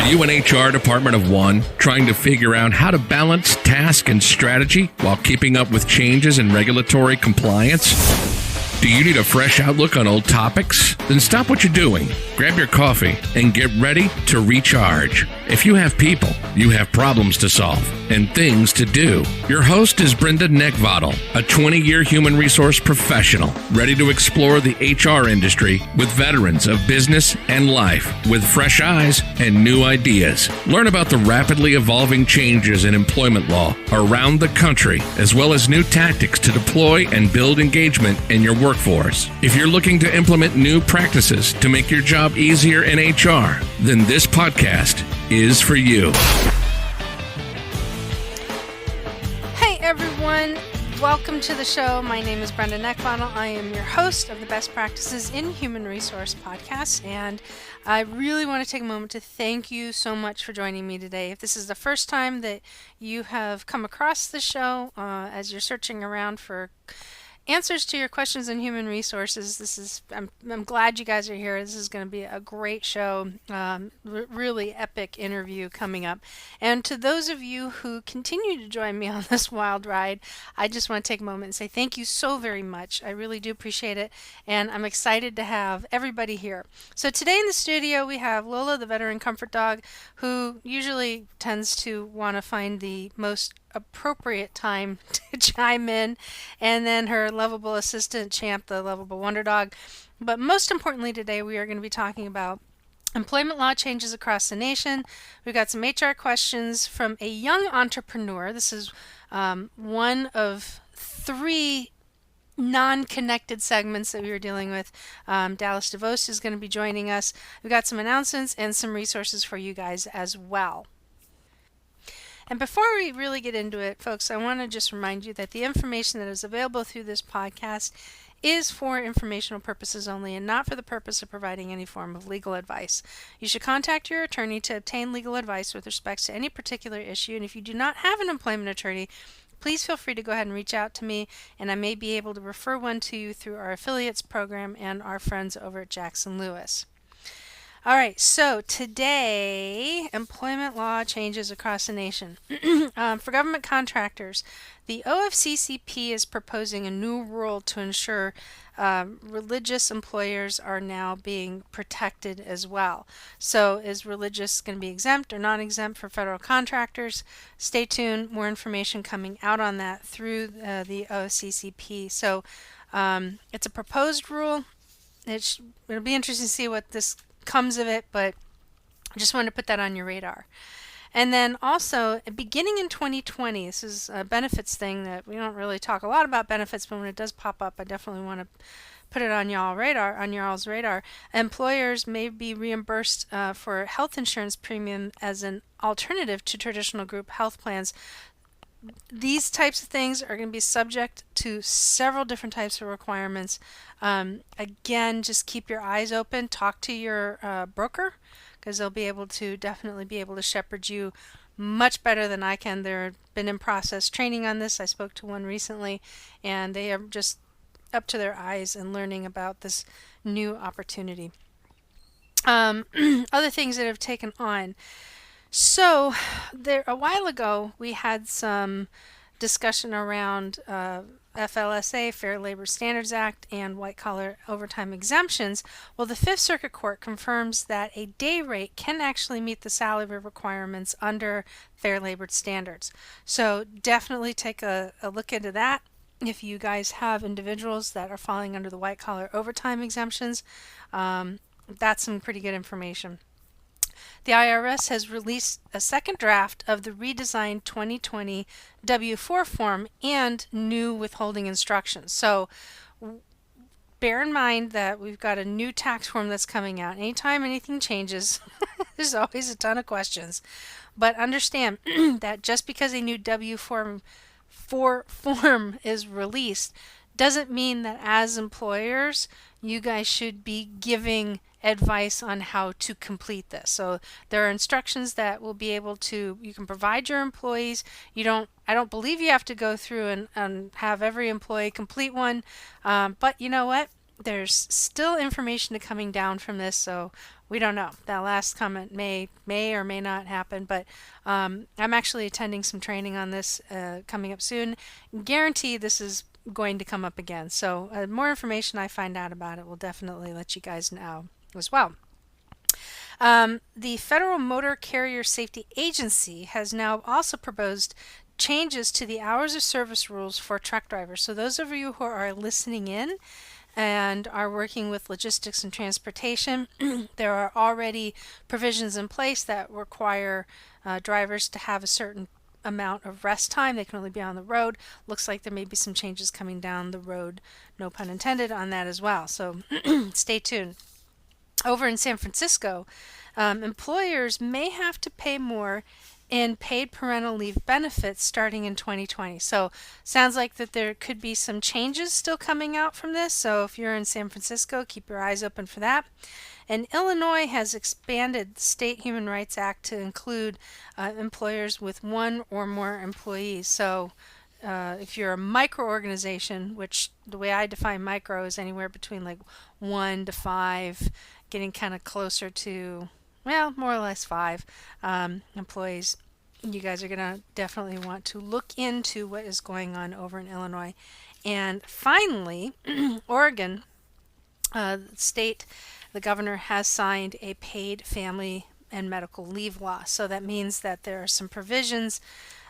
Are you an HR department of one, trying to figure out how to balance task and strategy while keeping up with changes in regulatory compliance? Do you need a fresh outlook on old topics? Then stop what you're doing, grab your coffee, and get ready to recharge. If you have people, you have problems to solve and things to do. Your host is Brenda Neckvattel, a 20-year human resource professional, ready to explore the HR industry with veterans of business and life with fresh eyes and new ideas. Learn about the rapidly evolving changes in employment law around the country, as well as new tactics to deploy and build engagement in your workforce. If you're looking to implement new practices to make your job easier in HR, then this podcast is for you. Hey everyone, welcome to the show. My name is Brenda Neckvattel. I am your host of the Best Practices in Human Resource podcast, and I really want to take a moment to thank you so much for joining me today. If this is the first time that you have come across the show as you're searching around for answers to your questions in human resources, I'm glad you guys are here. This is going to be a great show, really epic interview coming up. And to those of you who continue to join me on this wild ride, I just want to take a moment and say thank you so very much. I really do appreciate it, and I'm excited to have everybody here. So today in the studio we have Lola, the veteran comfort dog, who usually tends to want to find the most appropriate time to chime in, and then her lovable assistant Champ, the lovable wonder dog. But most importantly today we are going to be talking about employment law changes across the nation. We've got some HR questions from a young entrepreneur. This is one of three non-connected segments that we were dealing with. Dallas DeVost is going to be joining us. We've got some announcements and some resources for you guys as well. And before we really get into it, folks, I want to just remind you that the information that is available through this podcast is for informational purposes only and not for the purpose of providing any form of legal advice. You should contact your attorney to obtain legal advice with respect to any particular issue, and if you do not have an employment attorney, please feel free to go ahead and reach out to me, and I may be able to refer one to you through our affiliates program and our friends over at Jackson Lewis. All right, so today, employment law changes across the nation. For government contractors, the OFCCP is proposing a new rule to ensure religious employers are now being protected as well. So is religious going to be exempt or non-exempt for federal contractors? Stay tuned. More information coming out on that through the OFCCP. So it's a proposed rule. It'll be interesting to see what this comes of it, but I just wanted to put that on your radar. And then also, beginning in 2020, this is a benefits thing that we don't really talk a lot about benefits, but when it does pop up, I definitely want to put it on y'all's radar. Employers may be reimbursed for health insurance premium as an alternative to traditional group health plans. These types of things are going to be subject to several different types of requirements. Again, just keep your eyes open. Talk to your broker, because they'll be able to definitely be able to shepherd you much better than I can. They've been in process training on this. I spoke to one recently, and they are just up to their eyes in learning about this new opportunity. Other things that have taken on. So a while ago, we had some discussion around FLSA, Fair Labor Standards Act, and white-collar overtime exemptions. Well, the Fifth Circuit Court confirms that a day rate can actually meet the salary requirements under Fair Labor Standards. So definitely take a look into that. If you guys have individuals that are falling under the white-collar overtime exemptions, that's some pretty good information. The IRS has released a second draft of the redesigned 2020 W-4 form and new withholding instructions. So bear in mind that we've got a new tax form that's coming out. Anytime anything changes, there's always a ton of questions. But understand that just because a new W-4 form is released doesn't mean that as employers you guys should be giving advice on how to complete this. So there are instructions that will be able to, you can provide your employees. I don't believe you have to go through and have every employee complete one, but you know what? There's still information coming down from this, so we don't know. That last comment may or may not happen, but I'm actually attending some training on this coming up soon. Guarantee this is going to come up again. So more information I find out about it will definitely let you guys know as well. The Federal Motor Carrier Safety Agency has now also proposed changes to the hours of service rules for truck drivers. So those of you who are listening in and are working with logistics and transportation, there are already provisions in place that require drivers to have a certain amount of rest time. They can only be on the road. Looks like there may be some changes coming down the road, no pun intended, on that as well. So stay tuned. Over in San Francisco, employers may have to pay more in paid parental leave benefits starting in 2020. So sounds like that there could be some changes still coming out from this. So if you're in San Francisco, keep your eyes open for that. And Illinois has expanded the State Human Rights Act to include employers with one or more employees. So if you're a micro-organization, which the way I define micro is anywhere between like 1 to 5, getting kind of closer to, well, more or less 5 employees, you guys are going to definitely want to look into what is going on over in Illinois. And finally, Oregon, state, the governor has signed a paid family and medical leave law. So that means that there are some provisions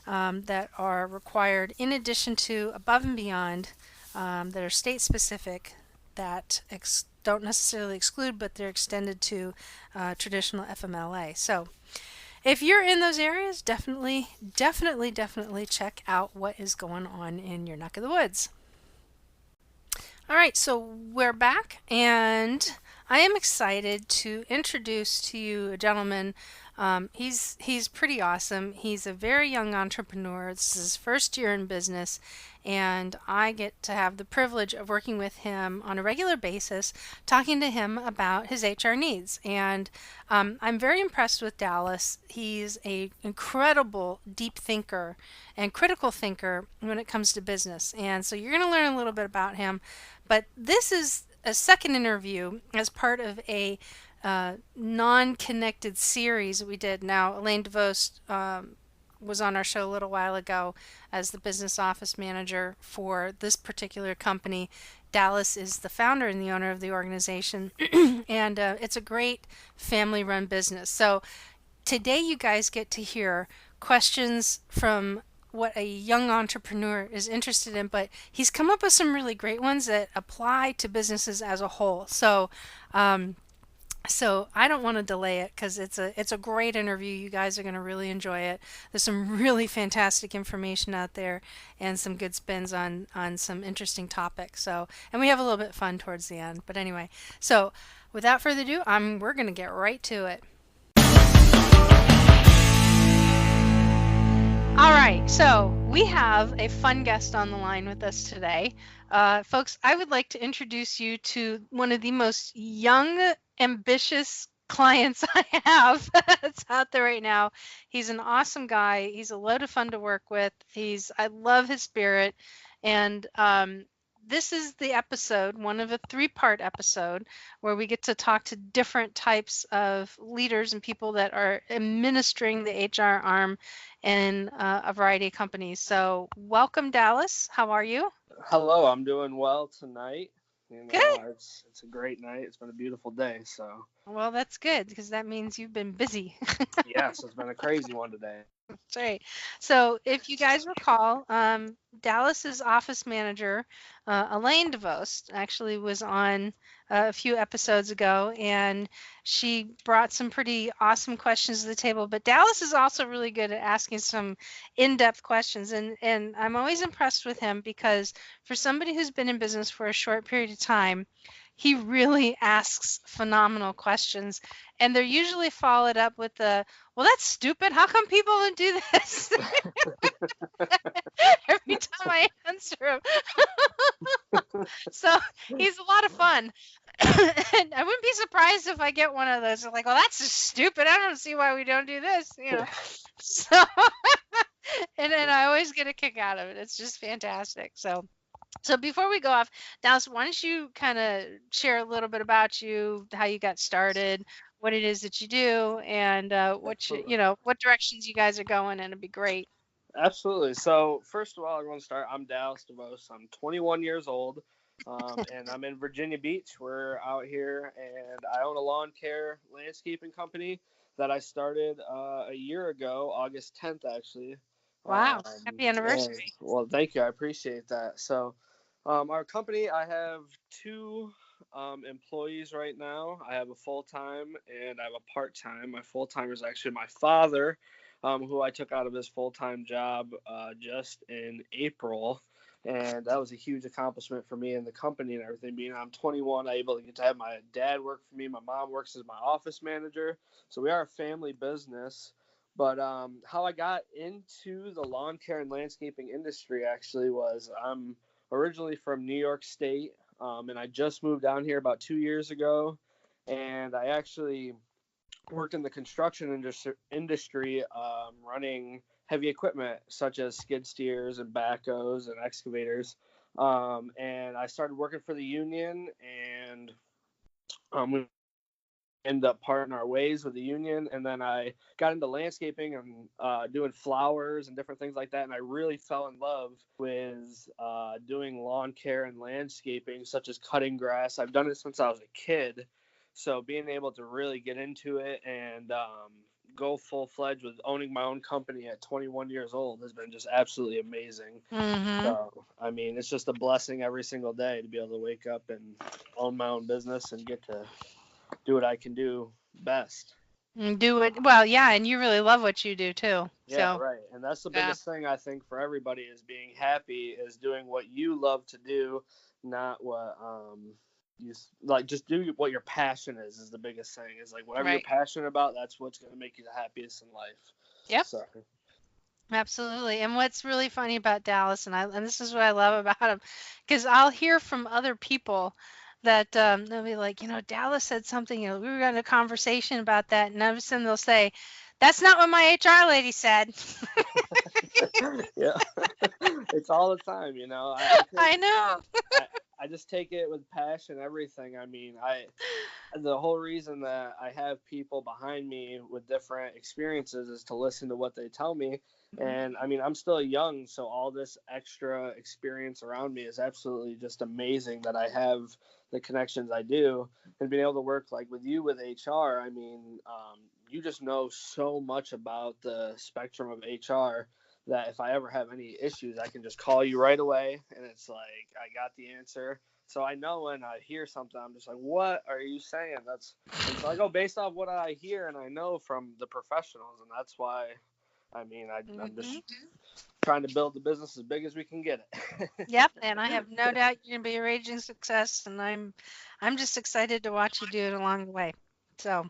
that are required in addition to above and beyond that are state specific that don't necessarily exclude, but they're extended to traditional FMLA. So if you're in those areas, definitely check out what is going on in your neck of the woods. All right, so we're back, and I am excited to introduce to you a gentleman. He's pretty awesome. He's a very young entrepreneur. This is his first year in business, and I get to have the privilege of working with him on a regular basis, talking to him about his HR needs. And I'm very impressed with Dallas. He's an incredible deep thinker and critical thinker when it comes to business. And so you're going to learn a little bit about him. But this is a second interview as part of a non-connected series that we did. Now, Elaine DeVost was on our show a little while ago as the business office manager for this particular company. Dallas is the founder and the owner of the organization, and it's a great family-run business. So today you guys get to hear questions from what a young entrepreneur is interested in, but he's come up with some really great ones that apply to businesses as a whole. So I don't want to delay it because it's a great interview. You guys are going to really enjoy it. There's some really fantastic information out there and some good spins on some interesting topics. So, and we have a little bit of fun towards the end. But anyway, so without further ado, we're going to get right to it. All right, so we have a fun guest on the line with us today. Folks, I would like to introduce you to one of the most young, ambitious clients I have that's out there right now. He's an awesome guy. He's a load of fun to work with. I love his spirit. And this is the episode, one of a 3-part episode, where we get to talk to different types of leaders and people that are administering the HR arm in a variety of companies. So welcome, Dallas. How are you? Hello, I'm doing well tonight. Good. It's a great night. It's been a beautiful day. So. Well, that's good because that means you've been busy. Yes, it's been a crazy one today. That's right. So if you guys recall, Dallas's office manager, Elaine DeVost, actually was on a few episodes ago, and she brought some pretty awesome questions to the table. But Dallas is also really good at asking some in-depth questions, and I'm always impressed with him because for somebody who's been in business for a short period of time, he really asks phenomenal questions, and they're usually followed up with the, well, that's stupid. How come people don't do this? Every time I answer him. So he's a lot of fun. And I wouldn't be surprised if I get one of those. They're like, well, that's just stupid. I don't see why we don't do this. So, and then I always get a kick out of it. It's just fantastic. So before we go off, Dallas, why don't you kind of share a little bit about you, how you got started, what it is that you do and what directions you guys are going, and it'd be great. Absolutely. So first of all, I want to start. I'm Dallas DeVost. I'm 21 years old, and I'm in Virginia Beach. We're out here, and I own a lawn care landscaping company that I started a year ago, August 10th, actually. Wow, happy And, anniversary. well, thank you. I appreciate that. So, our company, I have two employees right now. I have a full time and I have a part time. My full timer is actually my father, who I took out of his full time job just in April. And that was a huge accomplishment for me and the company and everything. Being I'm 21, I able to get to have my dad work for me. My mom works as my office manager. So we are a family business. But how I got into the lawn care and landscaping industry actually was I'm originally from New York State, and I just moved down here about 2 years ago. And I actually worked in the construction industry, running heavy equipment such as skid steers and backhoes and excavators. And I started working for the union, and we ended up parting our ways with the union. And then I got into landscaping and doing flowers and different things like that. And I really fell in love with doing lawn care and landscaping, such as cutting grass. I've done it since I was a kid. So being able to really get into it and go full-fledged with owning my own company at 21 years old has been just absolutely amazing. Mm-hmm. So, I mean, it's just a blessing every single day to be able to wake up and own my own business and get to do what I can do best. Do it well, yeah, and you really love what you do too. Yeah, So, right. And that's the yeah. biggest thing I think for everybody is being happy, is doing what you love to do, not what like just do what your passion is the biggest thing. Is like whatever you're Right. passionate about, that's what's going to make you the happiest in life. Yep. So, Absolutely. And what's really funny about Dallas, and this is what I love about him, because I'll hear from other people that they'll be like, Dallas said something, we were having a conversation about that, and all of a sudden they'll say, "That's not what my HR lady said." yeah, it's all the time, I know. I just take it with passion, everything. I mean, the whole reason that I have people behind me with different experiences is to listen to what they tell me. And I mean, I'm still young, so all this extra experience around me is absolutely just amazing that I have the connections I do, and being able to work like with you with HR. I mean, you just know so much about the spectrum of HR that if I ever have any issues, I can just call you right away, and it's like I got the answer. So I know when I hear something, I'm just like, "What are you saying?" So I go based off what I hear and I know from the professionals, and that's why. I mean, I'm just trying to build the business as big as we can get it. Yep, and I have no doubt you're gonna be a raging success, and I'm just excited to watch you do it along the way. So,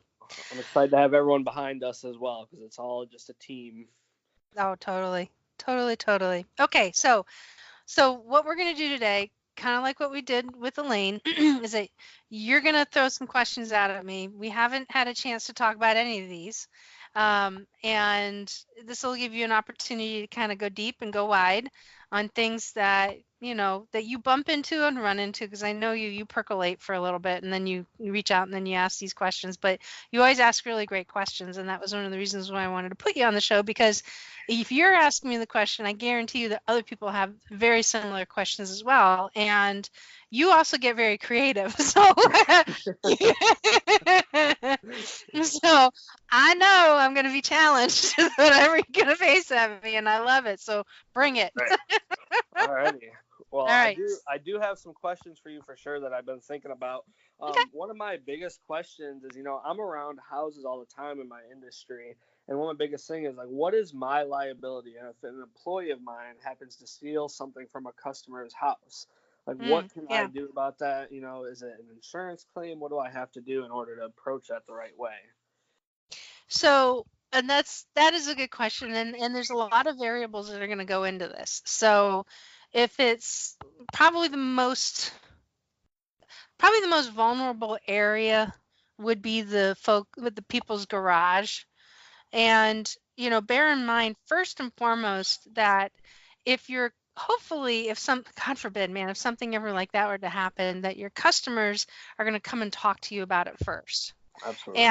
I'm excited to have everyone behind us as well, because it's all just a team. oh, totally, totally, totally. Okay, so what we're gonna do today, kind of like what we did with Elaine, is that you're gonna throw some questions out at me. We haven't had a chance to talk about any of these, and this will give you an opportunity to kind of go deep and go wide on things that that you bump into and run into, because I know you percolate for a little bit and then you reach out and then you ask these questions, but you always ask really great questions, and that was one of the reasons why I wanted to put you on the show, because if you're asking me the question, I guarantee you that other people have very similar questions as well, and you also get very creative. So so I know I'm going to be challenged with whatever you're going to face at me, and I love it. So bring it. Right. Alrighty. Well, All right. I do have some questions for you for sure that I've been thinking about. Okay. One of my biggest questions is, I'm around houses all the time in my industry, and one of the biggest things is like, what is my liability? And if an employee of mine happens to steal something from a customer's house, like what can I do about that? Is it an insurance claim? What do I have to do in order to approach that the right way? So, and that is a good question, and there's a lot of variables that are going to go into this. So, if it's probably the most vulnerable area would be the people's garage. And bear in mind first and foremost that if you're hopefully, if God forbid, man, if something ever like that were to happen, that your customers are going to come and talk to you about it first. Absolutely.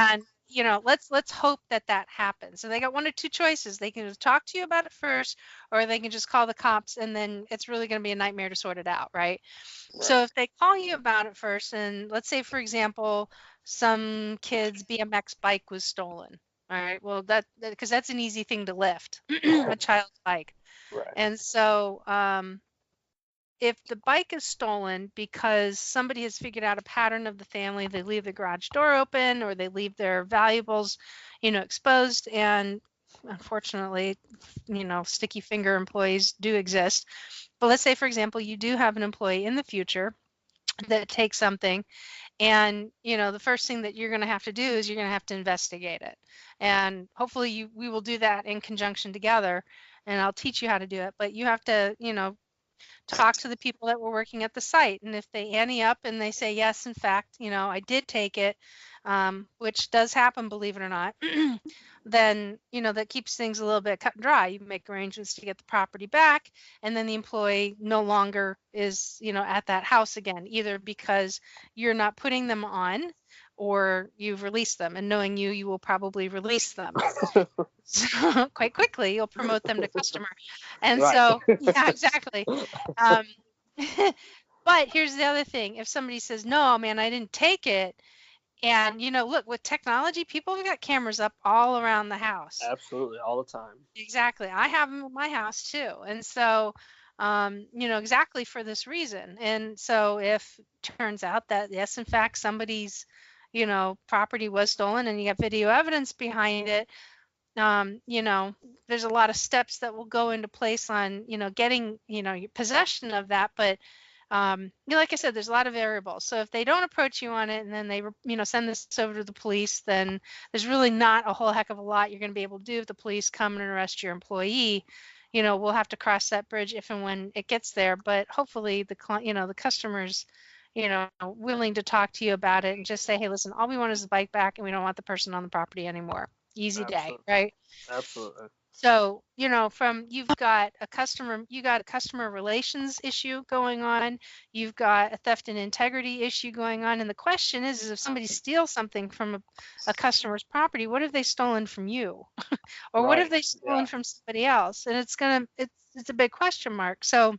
let's hope that happens. So they got one or two choices. They can talk to you about it first, or they can just call the cops, and then it's really going to be a nightmare to sort it out, right? So if they call you about it first, and let's say, for example, some kid's BMX bike was stolen. All right, well, because that's an easy thing to lift, a child's bike. Right. And so if the bike is stolen because somebody has figured out a pattern of the family, they leave the garage door open or they leave their valuables, exposed, and unfortunately, sticky finger employees do exist. But let's say, for example, you do have an employee in the future that takes something, and the first thing that you're going to have to do is you're going to have to investigate it, and hopefully we will do that in conjunction together, and I'll teach you how to do it. But you have to talk to the people that were working at the site, and if they ante up and they say, yes, in fact, I did take it, which does happen, believe it or not, then that keeps things a little bit cut and dry. You make arrangements to get the property back, and then the employee no longer is at that house again, either because you're not putting them on or you've released them, and knowing you will probably release them. So quite quickly you'll promote them to customer. And Right. so yeah, exactly. um, but here's the other thing: if somebody says, no man, I didn't take it, and look, with technology, people have got cameras up all around the house. Absolutely, all the time. Exactly. I have them in my house too. And so exactly for this reason. And so if it turns out that yes, in fact, somebody's property was stolen and you have video evidence behind it, there's a lot of steps that will go into place on, getting, your possession of that. But, like I said, there's a lot of variables. So if they don't approach you on it and then they, send this over to the police, then there's really not a whole heck of a lot you're going to be able to do if the police come and arrest your employee. We'll have to cross that bridge if and when it gets there. But hopefully the customers, willing to talk to you about it and just say, hey, listen, all we want is the bike back and we don't want the person on the property anymore. Easy day, right? Absolutely. So, you've got a customer relations issue going on, you've got a theft and integrity issue going on, and the question is if somebody steals something from a customer's property, what have they stolen from you? Or what have they stolen from somebody else? And it's a big question mark. So,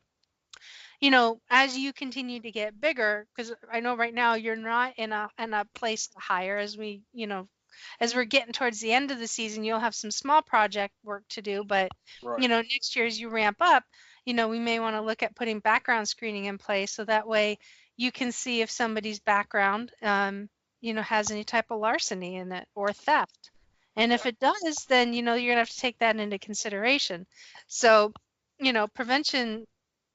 as you continue to get bigger, because I know right now you're not in a place to hire, as we're getting towards the end of the season, you'll have some small project work to do, but next year as you ramp up, we may want to look at putting background screening in place, so that way you can see if somebody's background has any type of larceny in it or theft. And if it does, then you're gonna have to take that into consideration. So prevention,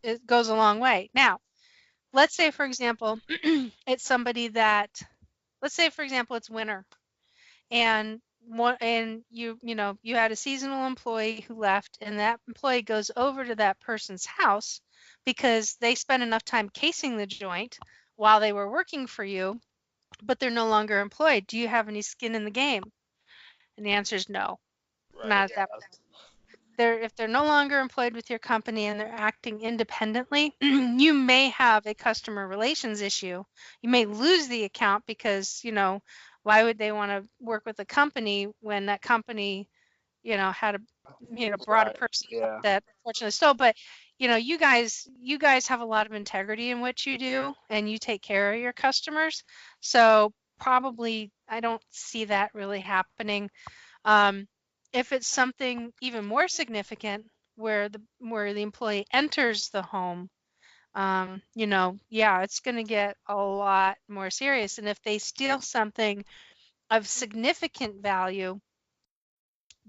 it goes a long way. Now let's say, for example, it's somebody that, let's say, for example, it's winter, and you had a seasonal employee who left, and that employee goes over to that person's house because they spent enough time casing the joint while they were working for you, but they're no longer employed. Do you have any skin in the game? And the answer is no. Not at that point. If they're no longer employed with your company and they're acting independently, you may have a customer relations issue. You may lose the account because, why would they want to work with a company when that company, had brought a person up that unfortunately stole. But, you guys have a lot of integrity in what you do, and you take care of your customers. So probably I don't see that really happening. If it's something even more significant where the employee enters the home, it's going to get a lot more serious. And if they steal something of significant value,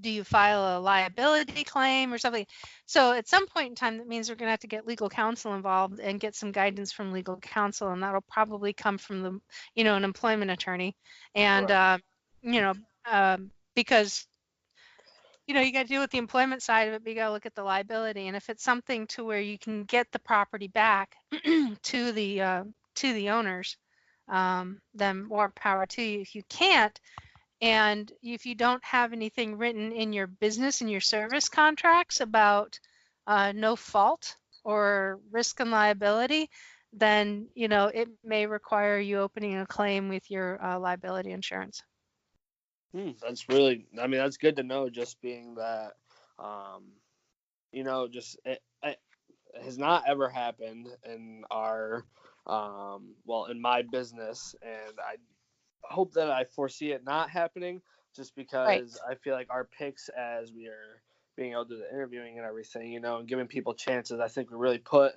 do you file a liability claim or something? So at some point in time, that means we're going to have to get legal counsel involved and get some guidance from legal counsel, and that'll probably come from an employment attorney. And because you got to deal with the employment side of it, but you got to look at the liability. And if it's something to where you can get the property back to the owners, then more power to you. If you can't, and if you don't have anything written in your business and your service contracts about no fault or risk and liability, then it may require you opening a claim with your liability insurance. That's really, I mean, that's good to know. Just being that, just it has not ever happened in our, in my business, and I hope that I foresee it not happening. Just Right. because I feel like our picks as we are being able to do the interviewing and everything, and giving people chances, I think we really put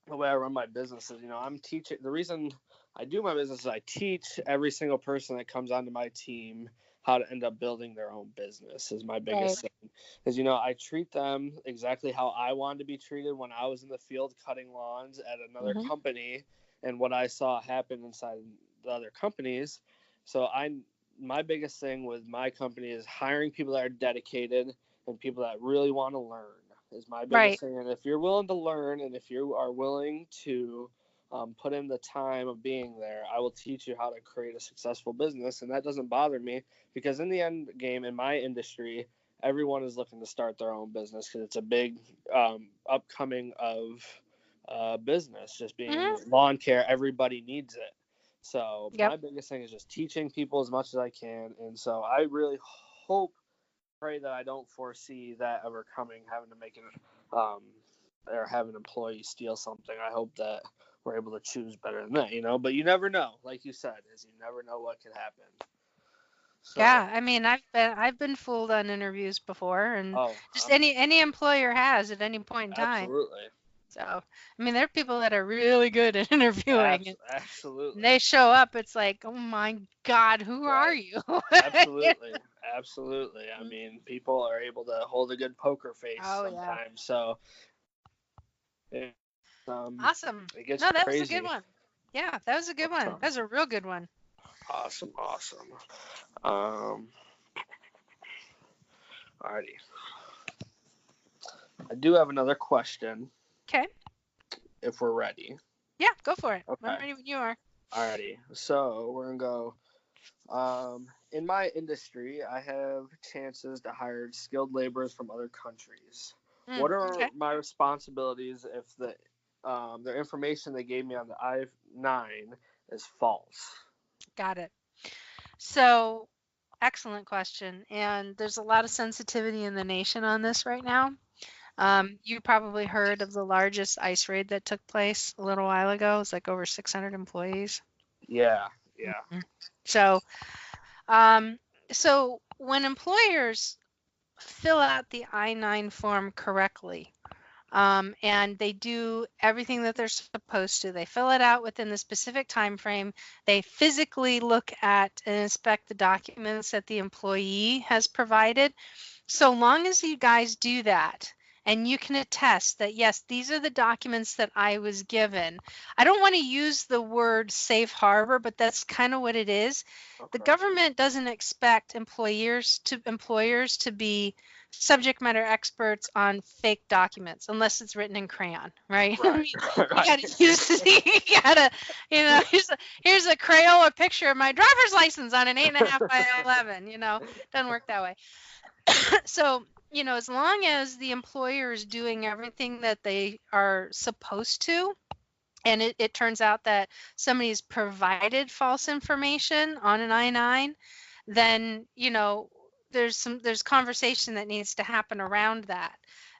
the way I run my business is, I'm teaching. The reason I do my business is I teach every single person that comes onto my team how to end up building their own business is my Right. biggest thing. Because, I treat them exactly how I wanted to be treated when I was in the field cutting lawns at another Mm-hmm. company and what I saw happen inside the other companies. So my biggest thing with my company is hiring people that are dedicated and people that really want to learn is my Right. biggest thing. And if you're willing to learn and if you are willing to put in the time of being there, I will teach you how to create a successful business. And that doesn't bother me because in the end game, in my industry, everyone is looking to start their own business because it's a big upcoming of business. Just being Mm-hmm. lawn care, everybody needs it. So Yep. my biggest thing is just teaching people as much as I can. And so I really hope, pray that I don't foresee that ever coming, having to make it, or have an employee steal something. I hope that we're able to choose better than that. But you never know, like you said, is you never know what could happen. So, Yeah, I mean, I've been fooled on interviews before, and oh, just any employer has at any point in time. absolutely, So, I mean, there are people that are really good at interviewing, and absolutely, they show up. It's like, oh my God, who are right, you? absolutely, absolutely. I mean, people are able to hold a good poker face Oh yeah, sometimes. So, it, awesome. it gets No, that was a good crazy. one. Yeah, that was a good one. Awesome, That was a real good one. awesome, awesome. Um, Alrighty. I do have another question Okay. if we're ready. Yeah, go for it. I'm Okay. ready when you are. Alrighty. So we're gonna go. In my industry, I have chances to hire skilled laborers from other countries. What are Okay. my responsibilities if the information they gave me on the I-9 is false? Got it. So, excellent question. And there's a lot of sensitivity in the nation on this right now. You probably heard of the largest ICE raid that took place a little while ago. It was like over 600 employees. Yeah. Yeah. Mhm. So, um, so when employers fill out the I-9 form correctly, and they do everything that they're supposed to. They fill it out within the specific time frame. They physically look at and inspect the documents that the employee has provided. So long as you guys do that and you can attest that, yes, these are the documents that I was given. I don't want to use the word safe harbor, but that's kind of what it is. The Okay. government doesn't expect employers to be subject matter experts on fake documents unless it's written in crayon, right? I Right. mean, you Right. gotta use you gotta, here's a Crayola picture of my driver's license on an 8.5 by 11. Doesn't work that way. So, as long as the employer is doing everything that they are supposed to, and it turns out that somebody's provided false information on an I-9, then, there's conversation that needs to happen around that.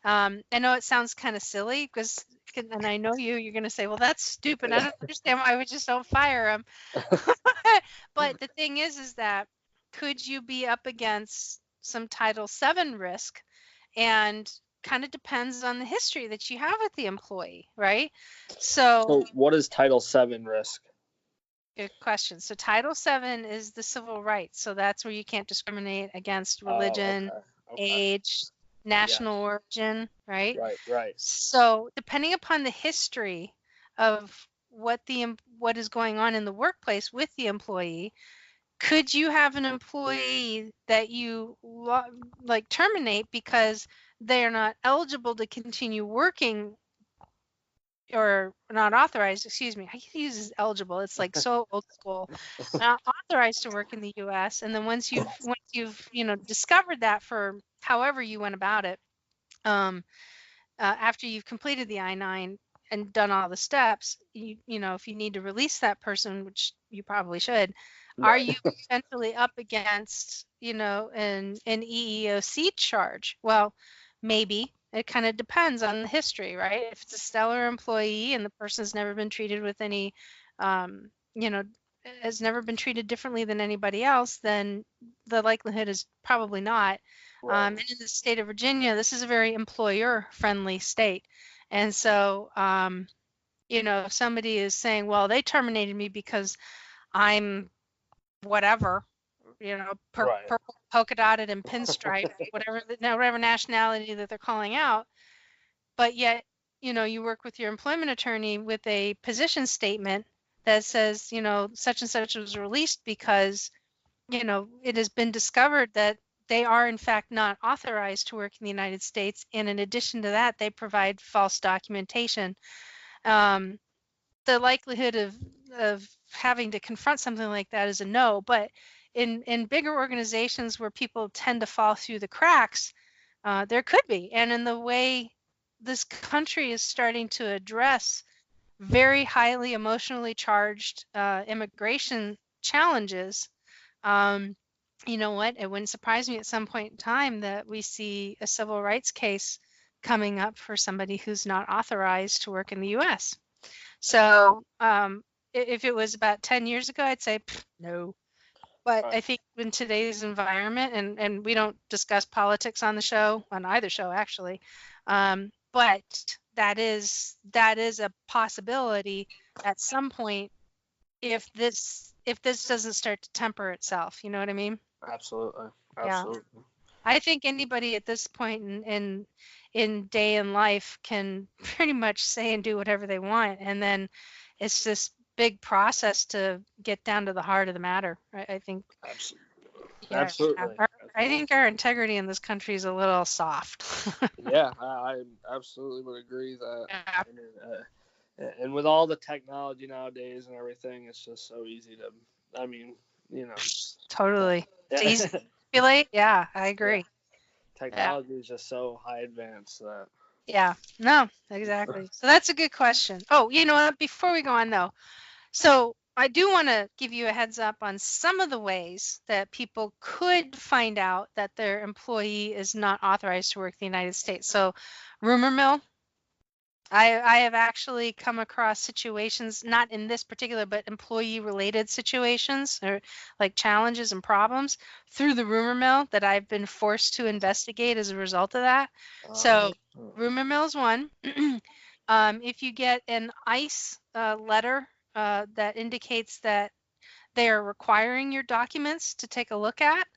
I know it sounds kind of silly because, and I know you're going to say, well, that's stupid. I don't understand why we just don't fire them. But the thing is that could you be up against some Title VII risk? And kind of depends on the history that you have with the employee, right? So, So, what is Title VII risk? good question. So, Title VII is the civil rights. So, that's where you can't discriminate against Oh, religion, okay. Okay. age, Yeah. national origin, right? Right. Right. So, depending upon the history of what is going on in the workplace with the employee, could you have an employee that you like terminate because they are not eligible to continue working or not authorized, excuse me, I use eligible, it's like so old school, not authorized to work in the US, and then once you've discovered that for however you went about it, after you've completed the I-9 and done all the steps, if you need to release that person, which you probably should, Are you potentially up against, an EEOC charge? Well, maybe. It kind of depends on the history, right? If it's a stellar employee and the person's never been treated with any, um, you know, has never been treated differently than anybody else, then the likelihood is probably not. And in the state of Virginia, this is a very employer-friendly state. And so, if somebody is saying, well, they terminated me because I'm whatever, purple polka dotted and pinstripe, whatever nationality that they're calling out, but yet, you work with your employment attorney with a position statement that says, such and such was released because, it has been discovered that they are in fact not authorized to work in the United States. And in addition to that, they provide false documentation. The likelihood of having to confront something like that is a no, but in bigger organizations where people tend to fall through the cracks, there could be. And in the way this country is starting to address very highly emotionally charged immigration challenges, you know what? It wouldn't surprise me at some point in time that we see a civil rights case coming up for somebody who's not authorized to work in the U.S. So if it was about 10 years ago, I'd say no. But I think in today's environment, and we don't discuss politics on the show, on either show actually, but that is a possibility at some point if this doesn't start to temper itself. You know what I mean? Absolutely. Yeah. I think anybody at this point in day in life can pretty much say and do whatever they want, and then it's this big process to get down to the heart of the matter. I think. Absolutely. I think our integrity in this country is a little soft. Yeah, I absolutely would agree that. And with all the technology nowadays and everything, it's just so easy to. I mean, Totally. It's easy to manipulate. Yeah, I agree. Yeah. Technology is just so high advanced that. Yeah. No, exactly. So that's a good question. Oh, you know what? Before we go on though, so I do want to give you a heads up on some of the ways that people could find out that their employee is not authorized to work in the United States. So, rumor mill. I have actually come across situations, not in this particular, but employee-related situations or like challenges and problems through the rumor mill that I've been forced to investigate as a result of that. So, rumor mill is one. If you get an ICE letter that indicates that they are requiring your documents to take a look at,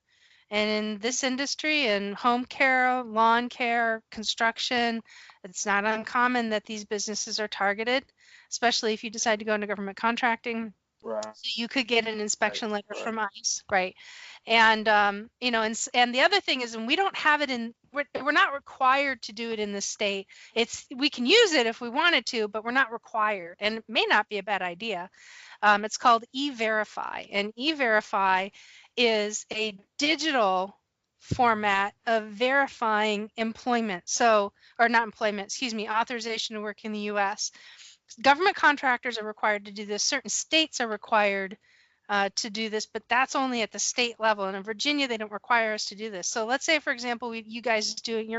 and in this industry, in home care, lawn care, construction, it's not uncommon that these businesses are targeted, especially if you decide to go into government contracting. Right. So you could get an inspection letter from ICE, right? And and the other thing is, and we don't have it in. We're not required to do it in this state. We can use it if we wanted to, but we're not required, and it may not be a bad idea. It's called E-Verify, and E-Verify is a digital format of verifying employment. Or not employment, excuse me, authorization to work in the U.S. Government contractors are required to do this. Certain states are required to do this, but that's only at the state level. And in Virginia, they don't require us to do this. So let's say, for example, you guys do it.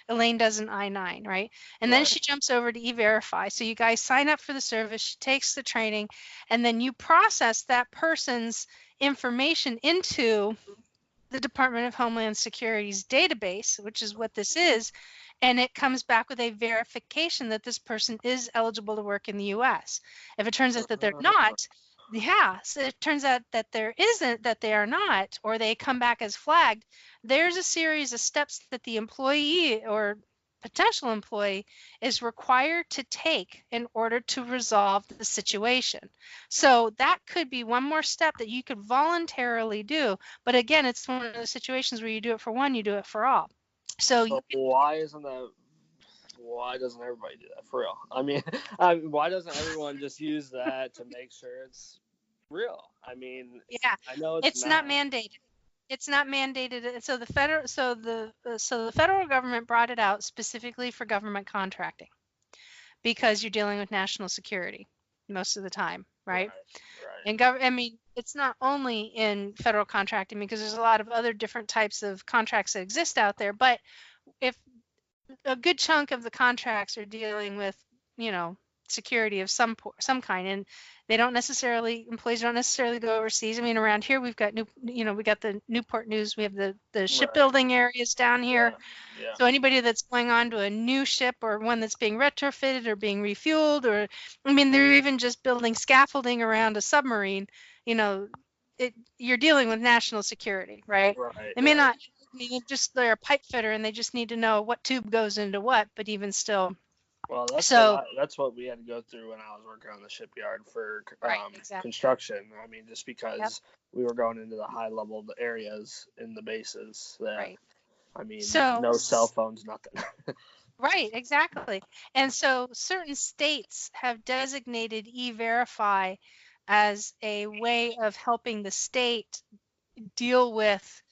Elaine does an I-9, right? And then she jumps over to E-Verify. So you guys sign up for the service. She takes the training, and then you process that person's information into the Department of Homeland Security's database, which is what this is, and it comes back with a verification that this person is eligible to work in the U.S. If it turns out that they're not, so it turns out that they are not, or they come back as flagged, there's a series of steps that the employee or potential employee is required to take in order to resolve the situation. So that could be one more step that you could voluntarily do. But again, it's one of those situations where you do it for one, you do it for all. So why doesn't everybody do that for real? I mean, why doesn't everyone just use that to make sure it's real? I mean, I know it's not mandated. It's not mandated. So the federal government brought it out specifically for government contracting because you're dealing with national security most of the time, right? And it's not only in federal contracting, because there's a lot of other different types of contracts that exist out there. But if a good chunk of the contracts are dealing with, security of some kind, and employees don't necessarily go overseas. I mean, around here we've got we got the Newport News, we have the shipbuilding areas down here. Yeah. So anybody that's going on to a new ship or one that's being retrofitted or being refueled, or I mean, they're even just building scaffolding around a submarine. You're dealing with national security, right? Right. They may not. They're a pipe fitter and they just need to know what tube goes into what, but even still. Well, that's what we had to go through when I was working on the shipyard for exactly. construction. I mean, just because we were going into the high level areas in the bases that, right. I mean, So, no cell phones, nothing. Right, exactly. And so certain states have designated E-Verify as a way of helping the state deal with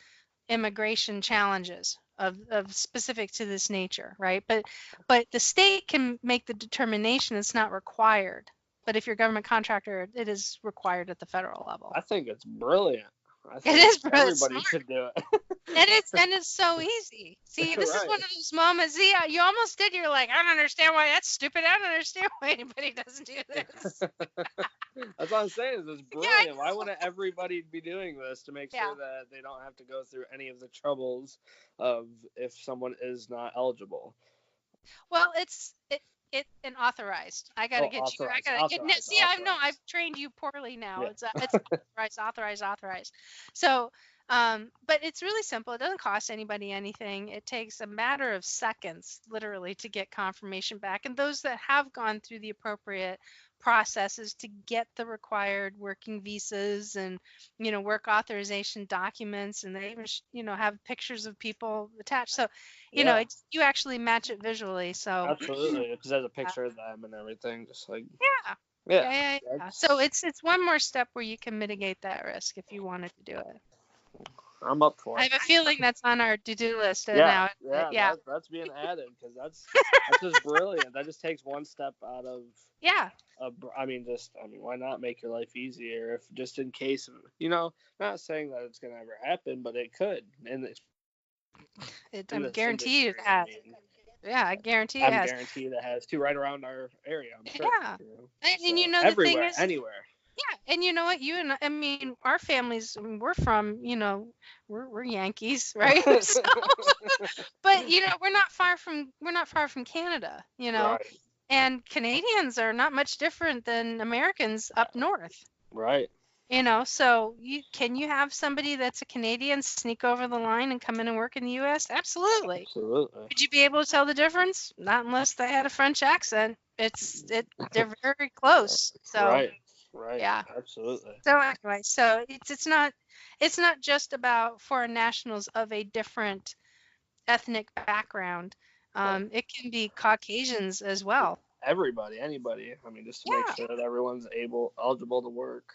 immigration challenges of specific to this nature, right? But the state can make the determination. It's not required. But if you're a government contractor, it is required at the federal level. I think it's brilliant. I It think is everybody smart. should do it. And it's so easy. See, this is one of those moments. See, you almost did. You're like, I don't understand why that's stupid. I don't understand why anybody doesn't do this. That's what I'm saying. It's brilliant. Why wouldn't everybody be doing this to make sure that they don't have to go through any of the troubles of if someone is not eligible? Well, it's an authorized. I gotta get you. I gotta see. I've trained you poorly now. Yeah. It's authorized. So, but it's really simple. It doesn't cost anybody anything. It takes a matter of seconds, literally, to get confirmation back. And those that have gone through the appropriate processes to get the required working visas and work authorization documents, and they even have pictures of people attached. So you actually match it visually. So absolutely, because there's a picture of them and everything, just like yeah. So it's one more step where you can mitigate that risk if you wanted to do it. I'm up for it. I have a feeling that's on our to-do list now. Yeah. That's being added because that's just brilliant. That just takes one step out of. Yeah. Why not make your life easier if just in case, not saying that it's going to ever happen, but it could. And I guarantee you that. I guarantee it has. I guarantee that has too, right around our area. I'm sure. Yeah. And the everywhere, thing is, anywhere. Yeah, and you know what? Our families, we're from, we're Yankees, right? So, but we're not far from Canada, Right. And Canadians are not much different than Americans up north. Right. So can you have somebody that's a Canadian sneak over the line and come in and work in the U.S.? Absolutely. Absolutely. Would you be able to tell the difference? Not unless they had a French accent. They're very close. So. Right. Yeah. Absolutely. So anyway, it's not just about foreign nationals of a different ethnic background. It can be Caucasians as well. Everybody, anybody. Just to make sure that everyone's eligible to work.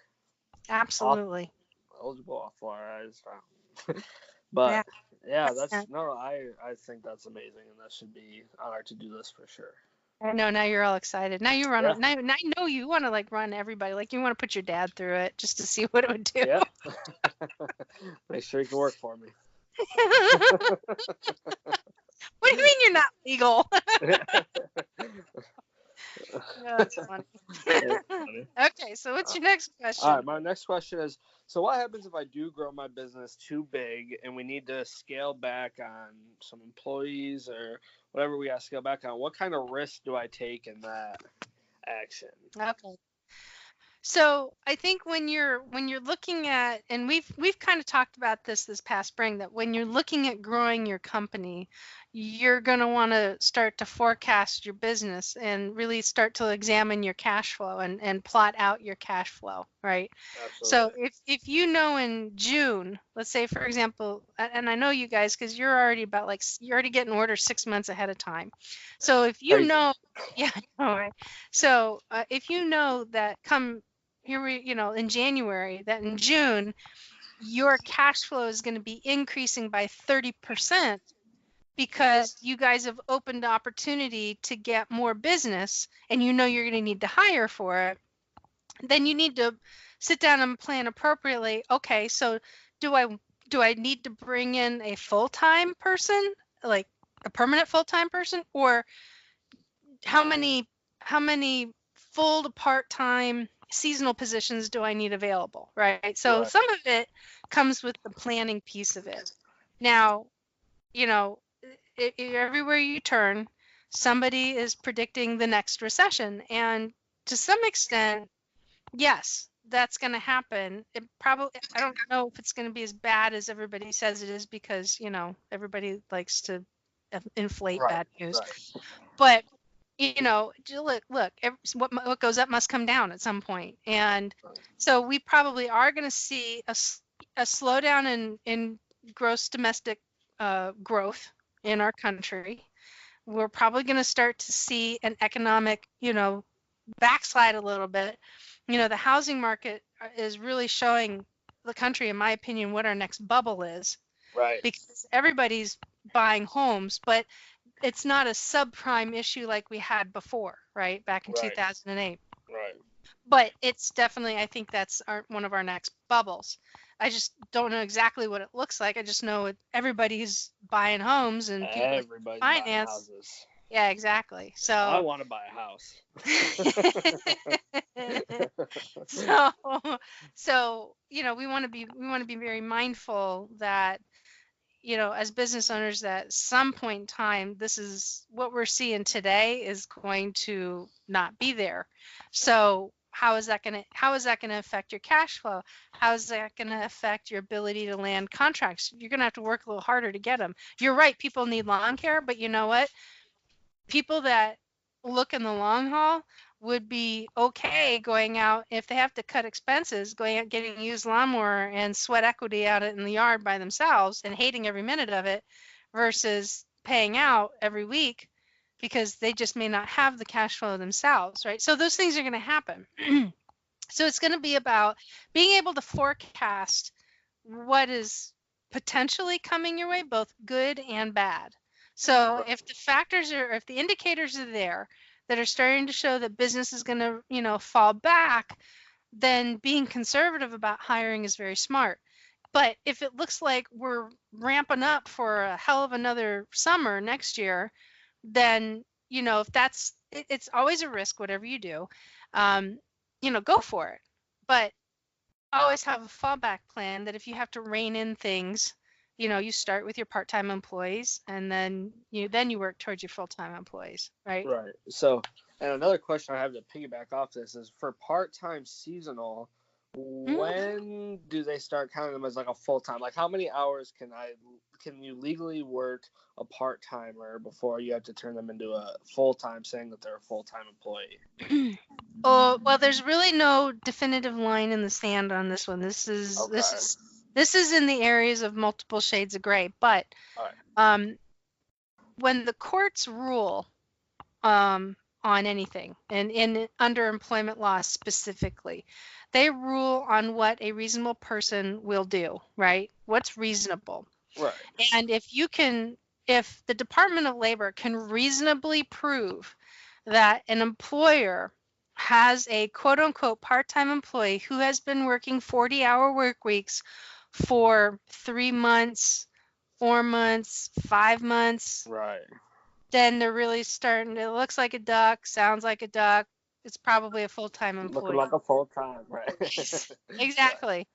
Absolutely. Eligible, authorized. But I think that's amazing, and that should be on our to-do list for sure. I know, now you're all excited. Now you run. Now I know you want to run everybody. You want to put your dad through it just to see what it would do. Yeah. Make sure he can work for me. What do you mean you're not legal? That's funny. Okay, so what's your next question? All right, my next question is, so what happens if I do grow my business too big and we need to scale back on some employees or whatever we got to scale back on? What kind of risk do I take in that action? Okay. So I think when you're looking at, and we've kind of talked about this past spring, that when you're looking at growing your company, you're going to want to start to forecast your business and really start to examine your cash flow and plot out your cash flow, right? Absolutely. So if in June, let's say for example, and I know you guys, because you're already you're already getting orders 6 months ahead of time. So if you know, right? So if you know that in January, that in June, your cash flow is going to be increasing by 30% because you guys have opened the opportunity to get more business and you're going to need to hire for it, then you need to sit down and plan appropriately. Okay, so do I need to bring in a full-time person, like a permanent full-time person, or how many full to part-time seasonal positions do I need available, right? So Right. some of it comes with the planning piece of it. Now, everywhere you turn, somebody is predicting the next recession, and to some extent, yes, that's going to happen. It probably, I don't know if it's going to be as bad as everybody says it is, because everybody likes to inflate Right. bad news. Right. But look, what goes up must come down at some point. And so we probably are going to see a slowdown in gross domestic growth in our country. We're probably going to start to see an economic, backslide a little bit. The housing market is really showing the country, in my opinion, what our next bubble is, Right. because everybody's buying homes, but it's not a subprime issue like we had before, right? Back in Right. 2008. Right. But it's definitely, I think that's one of our next bubbles. I just don't know exactly what it looks like. I just know everybody's buying homes and people Everybody's buying finance. houses. Yeah, exactly. So I want to buy a house. so we want to be very mindful that as business owners, that at some point in time, this is what we're seeing today is going to not be there. So how is that going to affect your cash flow? How is that going to affect your ability to land contracts? You're going to have to work a little harder to get them. You're right, people need lawn care, but you know what? People that look in the long haul would be okay going out, if they have to cut expenses, going out getting a used lawnmower and sweat equity out in the yard by themselves and hating every minute of it, versus paying out every week because they just may not have the cash flow themselves, right? So those things are going to happen. So it's going to be about being able to forecast what is potentially coming your way, both good and bad. So if the indicators are there that are starting to show that business is going to, fall back, then being conservative about hiring is very smart. But if it looks like we're ramping up for a hell of another summer next year, then, if it's always a risk, whatever you do, go for it. But always have a fallback plan that if you have to rein in things, you start with your part-time employees, and then you work towards your full-time employees, right? Right. So, and another question I have to piggyback off this is, for part-time seasonal, when do they start counting them as like a full-time? Like, how many hours can you legally work a part-timer before you have to turn them into a full-time, saying that they're a full-time employee? Oh, well, there's really no definitive line in the sand on this one. This is in the areas of multiple shades of gray. But when the courts rule on anything, and in underemployment law specifically, they rule on what a reasonable person will do, right? What's reasonable. Right. And if the Department of Labor can reasonably prove that an employer has a quote unquote part-time employee who has been working 40-hour work weeks for 3 months, 4 months, 5 months, Right. then they're really starting. It looks like a duck, sounds like a duck. It's probably a full-time employee. Looking like a full-time, right? Exactly. Right.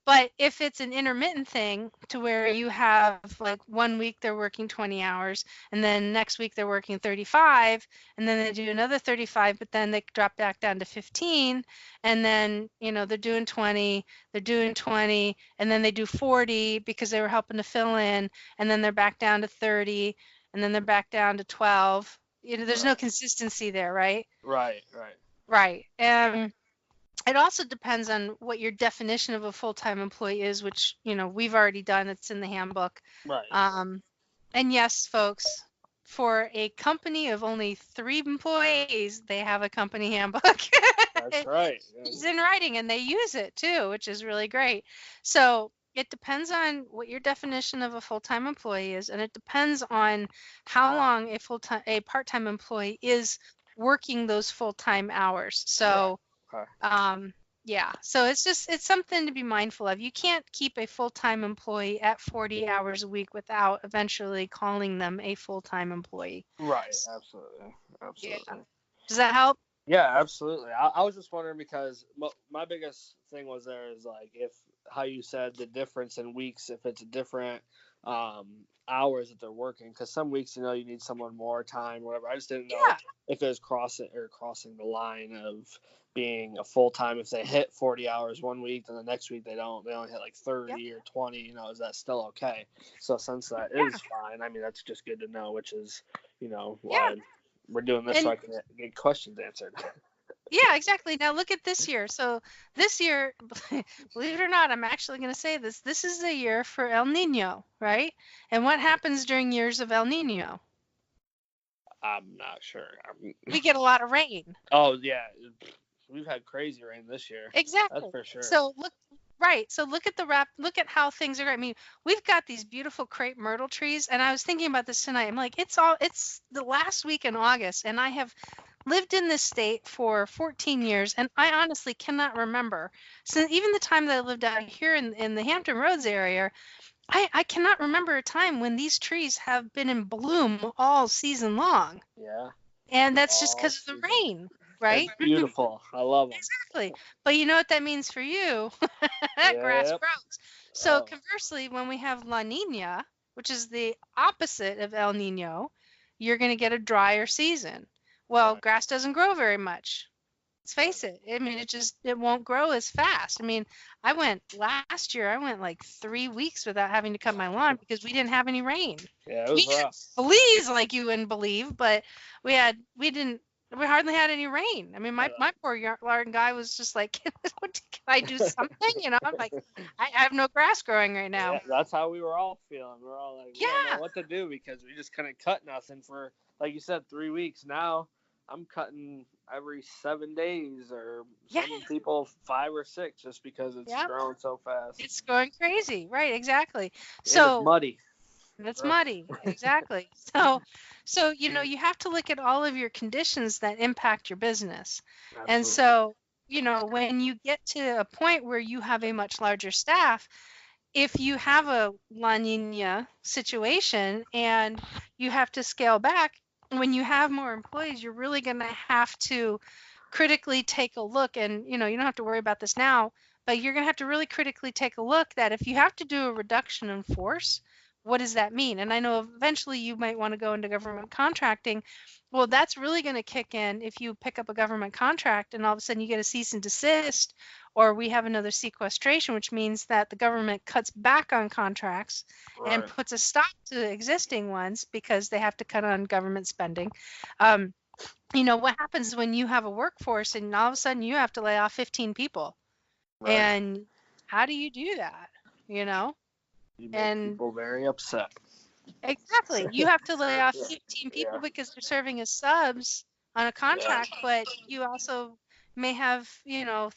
But if it's an intermittent thing, to where you have like 1 week they're working 20 hours, and then next week they're working 35, and then they do another 35, but then they drop back down to 15, and then they're doing 20, and then they do 40 because they were helping to fill in, and then they're back down to 30, and then they're back down to 12. There's no consistency there, right? Right. Right. It also depends on what your definition of a full-time employee is, which, we've already done. It's in the handbook. Right. And yes, folks, for a company of only 3 employees, they have a company handbook. That's right. It's in writing, and they use it too, which is really great. So it depends on what your definition of a full-time employee is, and it depends on how long a part-time employee is working those full-time hours. So, Okay. Yeah, so it's something to be mindful of. You can't keep a full-time employee at 40 hours a week without eventually calling them a full-time employee. Right. Absolutely. Yeah. Absolutely. Does that help? Yeah, absolutely. I was just wondering because my biggest thing was there is like if how you said the difference in weeks, if it's different hours that they're working, because some weeks you need someone more time, whatever. I just didn't know Yeah. if it was crossing the line of being a full time. If they hit 40 hours one week, then the next week they don't. They only hit like Yep. 30 or 20. Is that still okay? So since that Yeah. is fine, I mean that's just good to know, which is Yeah. why we're doing this so And I can get questions answered. yeah, exactly. Now look at this year. So this year, believe it or not, I'm actually going to say this. This is the year for El Nino, right? And what happens during years of El Nino? I'm not sure. We get a lot of rain. Oh yeah, we've had crazy rain this year. That's Exactly. for sure. So look, right. So look at how things are. I mean, we've got these beautiful crepe myrtle trees, and I was thinking about this tonight. I'm like, it's the last week in August, and I have lived in this state for 14 years, and I honestly cannot remember since even the time that I lived out here in the Hampton Roads area. I cannot remember a time when these trees have been in bloom all season long. Yeah, And that's just all because of the season. rain, right? It's beautiful. I love them. Exactly. But you know what that means for you? That grass Yep. grows. So Oh, conversely, when we have La Nina, which is the opposite of El Nino, you're going to get a drier season. Well, right. grass doesn't grow very much. Let's Right. face it. I mean, it won't grow as fast. I mean, last year, I went like 3 weeks without having to cut my lawn because we didn't have any rain. Yeah, it We was had rough. fleas like you wouldn't believe, but we hardly had any rain. I mean, my poor garden guy was just like, can I do something? I'm like, I have no grass growing right now. Yeah, that's how we were all feeling. We're all like, we don't know Yeah. what to do because we just couldn't cut nothing for, like you said, 3 weeks. Now I'm cutting every 7 days, or Yeah. some people 5 or 6, just because it's Yeah. growing so fast. It's going crazy. Right. Exactly. And it's So muddy. that's muddy. Exactly. So you have to look at all of your conditions that impact your business. And Absolutely. so, when you get to a point where you have a much larger staff, if you have a La Nina situation and you have to scale back, when you have more employees, you're really going to have to critically take a look. And you don't have to worry about this now, but you're going to have to really critically take a look that if you have to do a reduction in force, what does that mean? And I know eventually you might want to go into government contracting. Well, that's really going to kick in if you pick up a government contract and all of a sudden you get a cease and desist, or we have another sequestration, which means that the government cuts back on contracts and Right. puts a stop to existing ones because they have to cut on government spending. What happens when you have a workforce and all of a sudden you have to lay off 15 people? Right. And how do you do that? You make And people very upset. exactly, you have to lay off 15 people Yeah. because they're serving as subs on a contract, but you also may have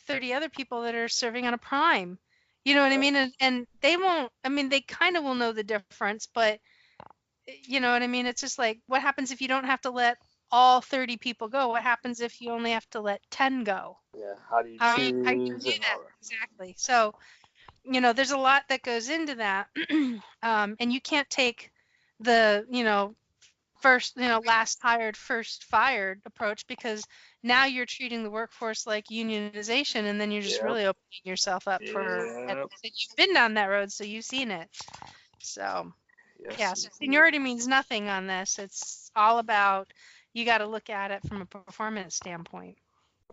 30 other people that are serving on a prime. You know what I mean? And they won't. I mean, they kind of will know the difference, but you know what I mean? It's just like, what happens if you don't have to let all 30 people go? What happens if you only have to let 10 go? Yeah. How do you How choose? do you do that? Exactly. So, there's a lot that goes into that. And you can't take the, first, last hired, first fired approach, because now you're treating the workforce like unionization, and then you're just really opening yourself up for, and you've been down that road, so you've seen it. So, so seniority means nothing on this. It's all about, you got to look at it from a performance standpoint.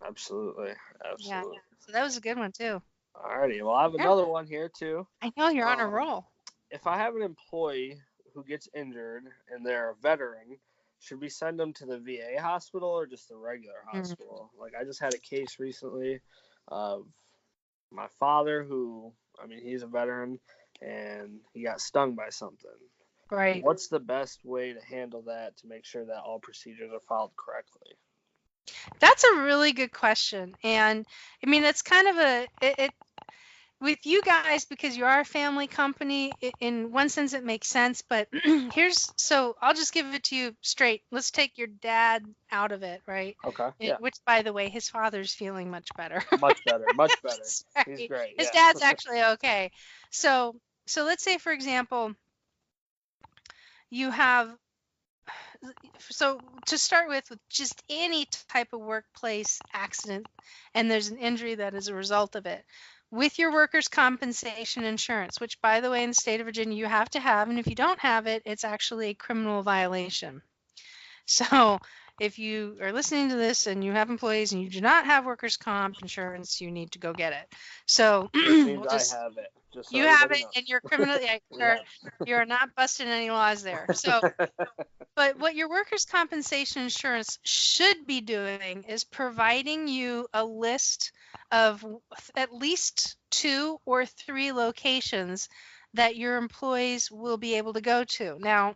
Absolutely. Yeah. So that was a good one too. Alrighty. Well, I have another one here too. I know you're on a roll. If I have an employee who gets injured and they're a veteran, should we send them to the VA hospital or just the regular hospital? Like, I just had a case recently of my father who, I mean, he's a veteran and he got stung by something. Right. What's the best way to handle that to make sure that all procedures are followed correctly? That's a really good question. And I mean, it's kind of with you guys, because you are a family company, in one sense it makes sense, but so I'll just give it to you straight. Let's take your dad out of it, right? Okay. Yeah. Which, by the way, his father's feeling much better. Much better. Much better. Sorry. He's great. His Yeah. dad's actually okay. So let's say, for example, you have, so to start with just any type of workplace accident, and there's an injury that is a result of it, with your workers' compensation insurance, which, by the way, in the state of Virginia, you have to have, and if you don't have it, it's actually a criminal violation. So if you are listening to this and you have employees and you do not have workers' comp insurance, you need to go get it. So Means I have it. Just so you have it, knows. and you're criminally, you're not busting any laws there. So, but what your workers' compensation insurance should be doing is providing you a list of at least 2 or 3 locations that your employees will be able to go to. Now,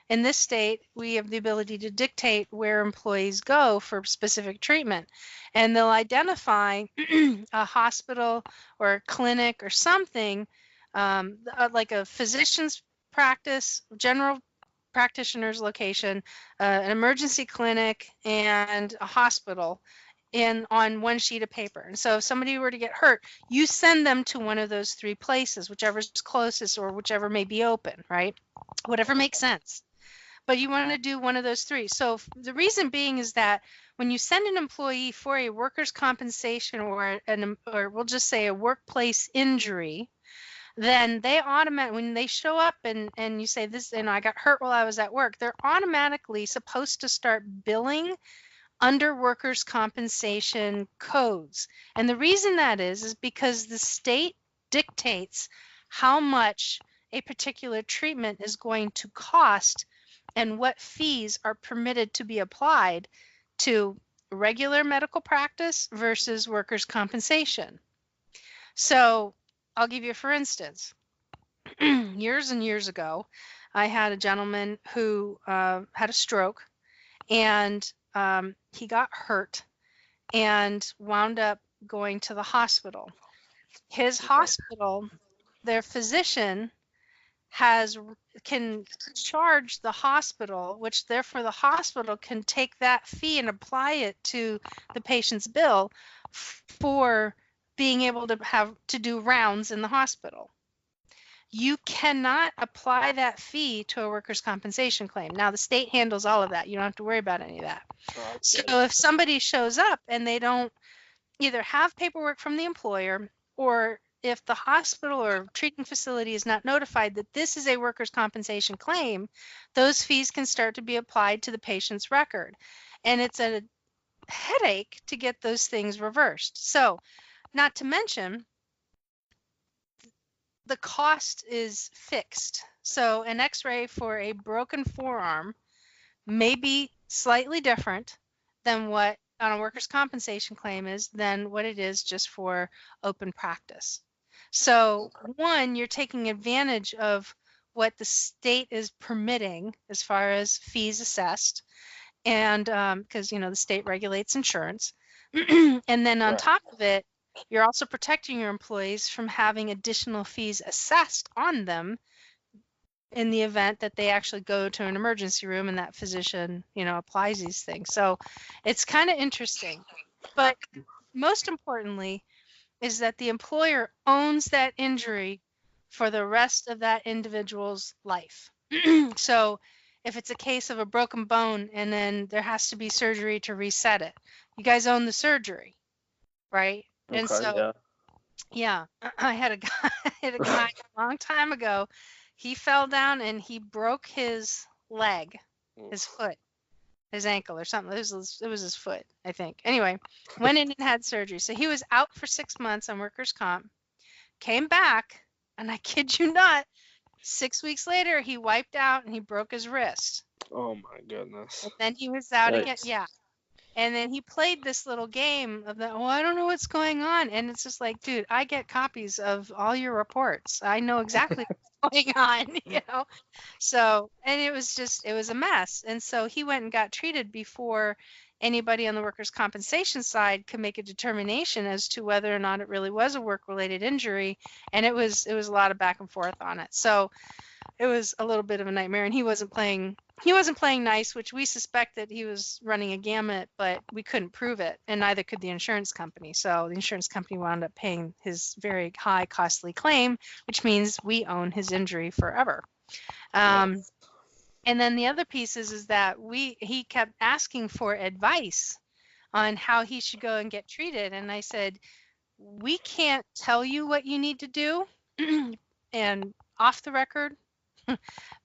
in this state, we have the ability to dictate where employees go for specific treatment, and they'll identify a hospital or a clinic or something, like a physician's practice, general practitioner's location, an emergency clinic, and a hospital on one sheet of paper. And so if somebody were to get hurt, you send them to one of those 3 places, whichever's closest or whichever may be open, right? Whatever makes sense. But you want to do one of those 3. So the reason being is that when you send an employee for a workers' compensation or we'll just say a workplace injury, then they when they show up and you say this, and I got hurt while I was at work, they're automatically supposed to start billing under workers' compensation codes. And the reason that is because the state dictates how much a particular treatment is going to cost and what fees are permitted to be applied to regular medical practice versus workers' compensation. So I'll give you, for instance, years and years ago, I had a gentleman who had a stroke, and he got hurt and wound up going to the hospital. His hospital, their physician can charge the hospital, which therefore the hospital can take that fee and apply it to the patient's bill for being able to do rounds in the hospital. You cannot apply that fee to a workers' compensation claim. Now, the state handles all of that. You don't have to worry about any of that. So if somebody shows up and they don't either have paperwork from the employer, or if the hospital or treatment facility is not notified that this is a workers' compensation claim, those fees can start to be applied to the patient's record. And it's a headache to get those things reversed. So, not to mention, the cost is fixed. So an x-ray for a broken forearm may be slightly different than what on a workers' compensation claim is than what it is just for open practice. So one, you're taking advantage of what the state is permitting as far as fees assessed, and because the state regulates insurance. And then on top of it, you're also protecting your employees from having additional fees assessed on them in the event that they actually go to an emergency room and that physician, applies these things. So it's kind of interesting. But most importantly is that the employer owns that injury for the rest of that individual's life. So if it's a case of a broken bone and then there has to be surgery to reset it, you guys own the surgery, right? And so, yeah, I had a guy a long time ago. He fell down and he broke his leg, his foot, his ankle or something. It was his foot, I think. Anyway, went in and had surgery. So he was out for 6 months on workers' comp, came back, and I kid you not, 6 weeks later, he wiped out and he broke his wrist. Oh my goodness. And then he was out again. Yeah. And then he played this little game of I don't know what's going on. And it's just like, dude, I get copies of all your reports. I know exactly what's going on, So, and it was a mess. And so he went and got treated before anybody on the workers' compensation side could make a determination as to whether or not it really was a work-related injury, and it was a lot of back and forth on it. So it was a little bit of a nightmare, and he wasn't playing nice, which we suspect that he was running a gamut, but we couldn't prove it, and neither could the insurance company. So the insurance company wound up paying his very high, costly claim, which means we own his injury forever. And then the other piece is that he kept asking for advice on how he should go and get treated. And I said, we can't tell you what you need to do. And off the record,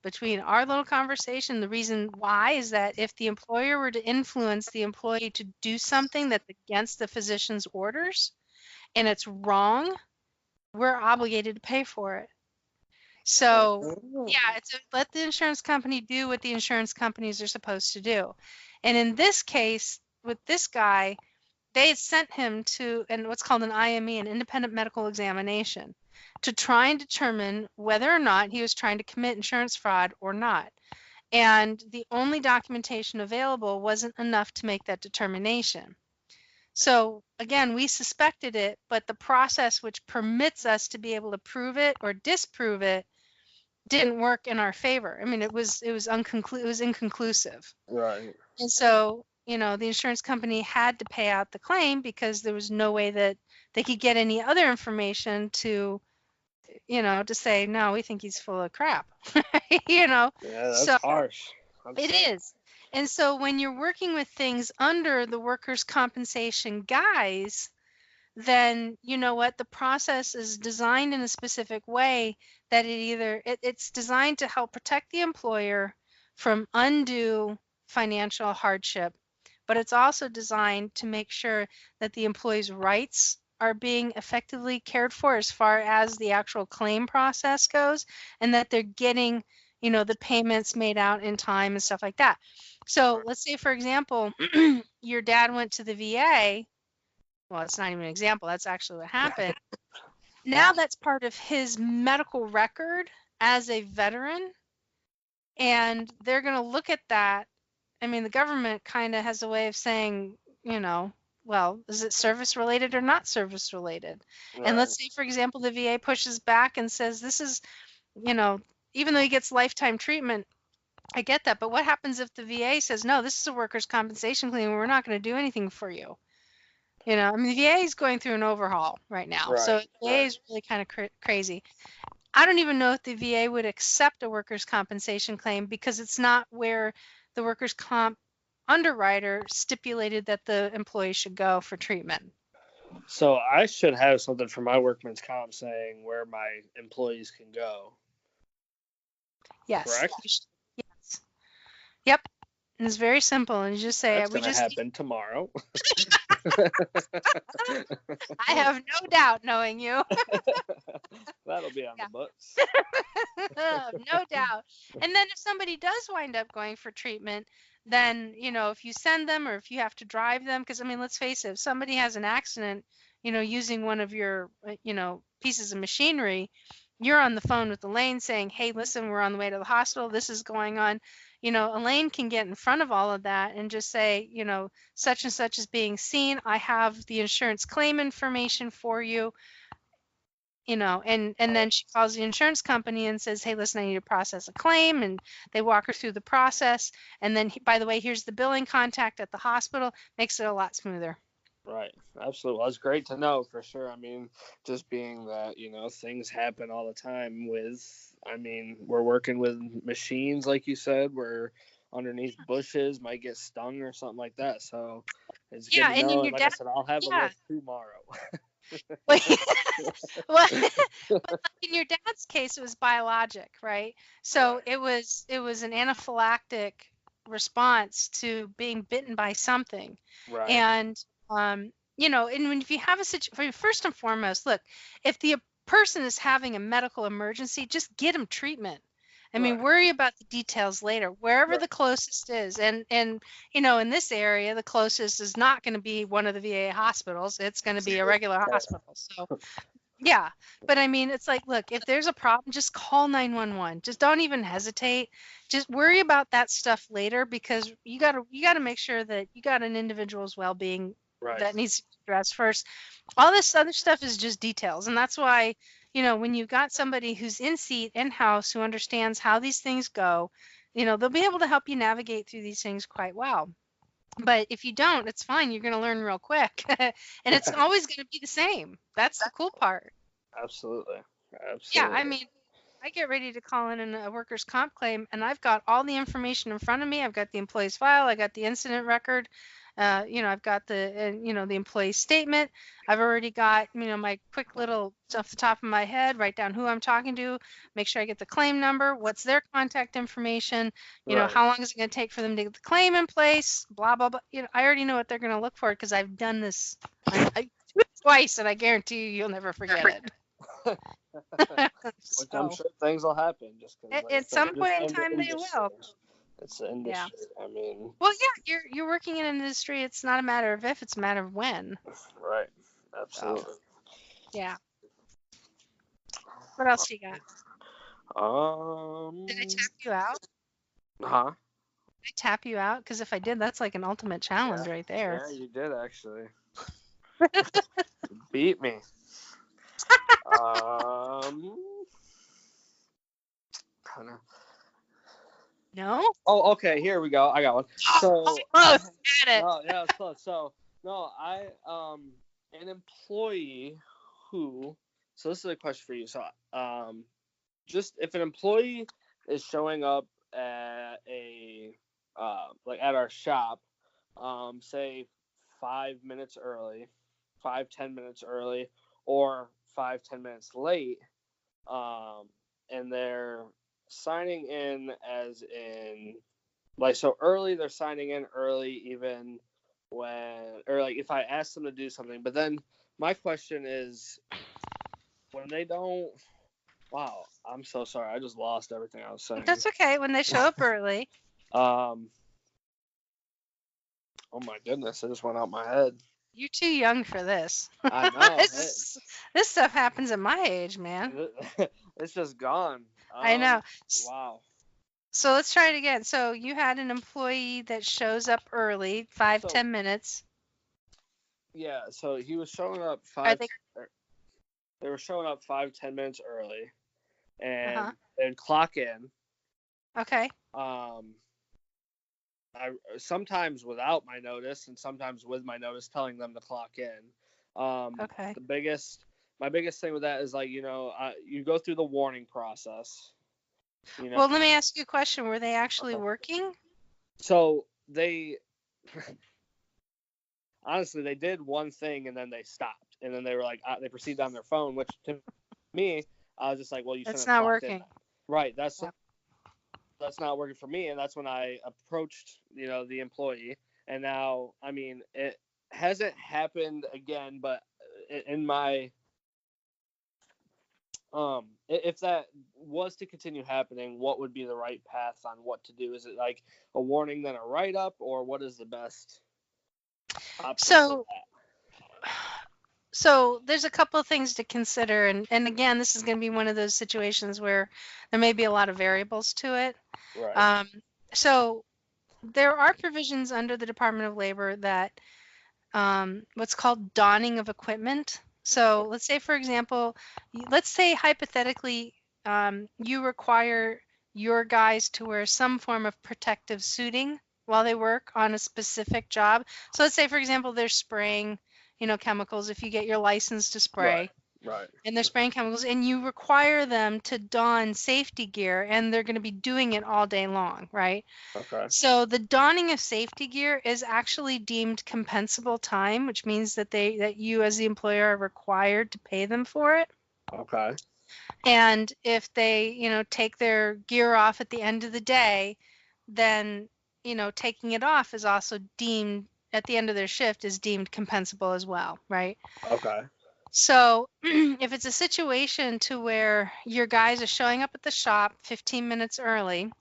between our little conversation, the reason why is that if the employer were to influence the employee to do something that's against the physician's orders and it's wrong, we're obligated to pay for it. So, yeah, it's let the insurance company do what the insurance companies are supposed to do. And in this case, with this guy, they had sent him to what's called an IME, an independent medical examination, to try and determine whether or not he was trying to commit insurance fraud or not. And the only documentation available wasn't enough to make that determination. So, again, we suspected it, but the process which permits us to be able to prove it or disprove it didn't work in our favor. I mean, it was inconclusive. Right. And so, the insurance company had to pay out the claim because there was no way that they could get any other information to say, no, we think he's full of crap. Yeah, that's harsh. It is. And so when you're working with things under the workers' compensation guise, then you know what, the process is designed in a specific way that it's designed to help protect the employer from undue financial hardship, but it's also designed to make sure that the employee's rights are being effectively cared for as far as the actual claim process goes, and that they're getting the payments made out in time and stuff like that. So let's say, for example, your dad went to the VA. Well, it's not even an example. That's actually what happened. Now that's part of his medical record as a veteran. And they're going to look at that. I mean, the government kind of has a way of saying, well, is it service related or not service related? Right. And let's say, for example, the VA pushes back and says, this is, even though he gets lifetime treatment, I get that. But what happens if the VA says, no, this is a workers' compensation claim, we're not going to do anything for you? I mean, the VA is going through an overhaul right now. Right, so the VA is really kind of crazy. I don't even know if the VA would accept a workers' compensation claim because it's not where the workers' comp underwriter stipulated that the employee should go for treatment. So I should have something for my workman's comp saying where my employees can go. Yes. Correct? Yes. Yep. And it's very simple. And you just say, that's going to happen tomorrow. I have no doubt knowing you. That'll be on the books. No doubt. And then if somebody does wind up going for treatment, then, if you send them or if you have to drive them, because, I mean, let's face it, if somebody has an accident, using one of your, pieces of machinery, you're on the phone with Elaine saying, hey, listen, we're on the way to the hospital. This is going on. Elaine can get in front of all of that and just say, such and such is being seen. I have the insurance claim information for you. And then she calls the insurance company and says, hey, listen, I need to process a claim. And they walk her through the process. And then, by the way, here's the billing contact at the hospital. Makes it a lot smoother. Right. Absolutely. Well, it's great to know for sure. I mean, just being that, things happen all the time we're working with machines, like you said, where underneath bushes might get stung or something like that. So it's good to know. And like I said, I'll have a look tomorrow. Well, in your dad's case, it was biologic, right? So it was an anaphylactic response to being bitten by something. Right. And, and if you have a situation, first and foremost, look, if the person is having a medical emergency, just get them treatment. I mean, worry about the details later, wherever the closest is. And in this area, the closest is not going to be one of the VA hospitals. It's going to be a regular hospital. So Yeah, but I mean, it's like, look, if there's a problem, just call 911. Just don't even hesitate. Just worry about that stuff later, because you gotta make sure that you got an individual's well-being Right. that needs to be addressed first. All this other stuff is just details, and that's why, when you've got somebody who's in seat, in house, who understands how these things go, they'll be able to help you navigate through these things quite well. But if you don't, it's fine. You're going to learn real quick. And it's always going to be the same. That's the cool part. Absolutely. Yeah, Absolutely. I mean, I get ready to call in a workers' comp claim, and I've got all the information in front of me. I've got the employee's file. I got the incident record. I've got the employee statement. I've already got, my quick little off the top of my head, write down who I'm talking to, make sure I get the claim number, what's their contact information, Right. how long is it going to take for them to get the claim in place, blah, blah, blah. I already know what they're going to look for because I've done this I do it twice, and I guarantee you'll never forget it. Which I'm So, sure things will happen just because at some point in time, they will. It's the Yeah. industry. I mean, Well, yeah, you're working in an industry. It's not a matter of if, it's a matter of when. right. Absolutely. So, yeah. What else you got? Did I tap you out? Huh? Did I tap you out? Because if I did, that's like an ultimate challenge right there. Yeah, you did actually. You beat me. Kind of. No? Oh, okay. Here we go. I got one. So, Close. Got it. no, yeah, it's close. So, no, an employee who. So this is a question for you. So, just if an employee is showing up at like at our shop, say 5 minutes early, 5-10 minutes early, or 5-10 minutes late, and they're signing in as in like so early, they're signing in early even when, or like if I ask them to do something, but then my question is when they don't. Wow, I'm so sorry. I just lost everything I was saying. That's okay when they show up early. Oh my goodness, it just went out my head. You're too young for this. I know. This stuff happens at my age, man. It's just gone. I know. Wow. So let's try it again. So you had an employee that shows up early, 5-10 minutes. Yeah, so he was showing up they were showing up 5-10 minutes early, and they'd clock in. Okay. I sometimes without my notice, and sometimes with my notice, telling them to clock in. Okay. My biggest thing with that is like you go through the warning process. Well, let me ask you a question. Were they actually working? So they honestly they did one thing and then they stopped, and then they were like they proceeded on their phone, which to me I was just like, well, That's not working. Right. That's not working for me, and that's when I approached the employee, and now I mean it hasn't happened again, but in my if that was to continue happening, what would be the right path on what to do? Is it like a warning then a write-up, or what is the best option? So there's a couple of things to consider, and again, this is going to be one of those situations where there may be a lot of variables to it. Right. So there are provisions under the Department of Labor that what's called donning of equipment. So let's say, for example, hypothetically, you require your guys to wear some form of protective suiting while they work on a specific job. So let's say, for example, they're spraying, chemicals. If you get your license to spray, right, and they're spraying chemicals, and you require them to don safety gear, and they're going to be doing it all day long, right? Okay. So the donning of safety gear is actually deemed compensable time, which means that you as the employer are required to pay them for it. Okay. And if they, take their gear off at the end of the day, then, taking it off is also deemed, at the end of their shift, is deemed compensable as well, right? Okay. So if it's a situation to where your guys are showing up at the shop 15 minutes early,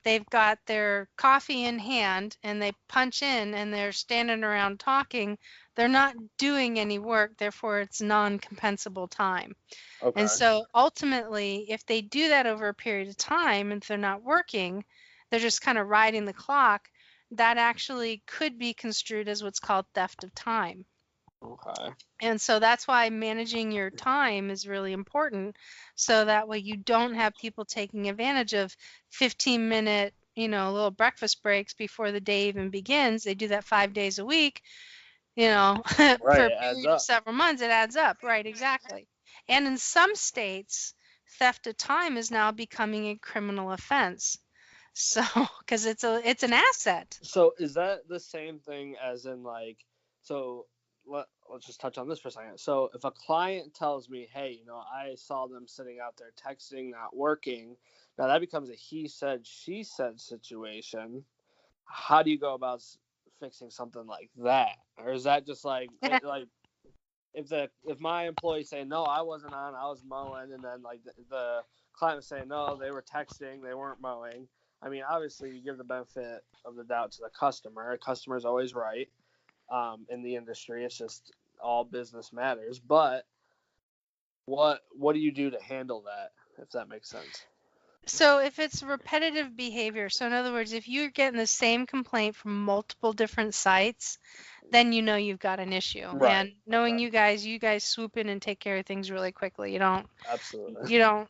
they've got their coffee in hand and they punch in and they're standing around talking, they're not doing any work, therefore it's non-compensable time. Okay. And so ultimately, if they do that over a period of time and if they're not working, they're just kind of riding the clock, that actually could be construed as what's called theft of time. Okay. And so that's why managing your time is really important. So that way you don't have people taking advantage of 15-minute, little breakfast breaks before the day even begins. They do that 5 days a week, Right, for a it adds period of up. several months. It adds up. Right, exactly. And in some states, theft of time is now becoming a criminal offense. So, because it's an asset. So is that the same thing as in like, so let's just touch on this for a second. So if a client tells me, hey, I saw them sitting out there texting, not working, now that becomes a he said, she said situation. How do you go about fixing something like that? Or is that just like if my employees say no, I wasn't on, I was mowing, and then like the client was saying no, they were texting, they weren't mowing. I mean, obviously, you give the benefit of the doubt to the customer. The customer's always right in the industry. It's just all business matters. But what do you do to handle that, if that makes sense? So if it's repetitive behavior, so in other words, if you're getting the same complaint from multiple different sites, then you've got an issue. Right. And knowing Okay. you guys swoop in and take care of things really quickly. You don't Absolutely. you don't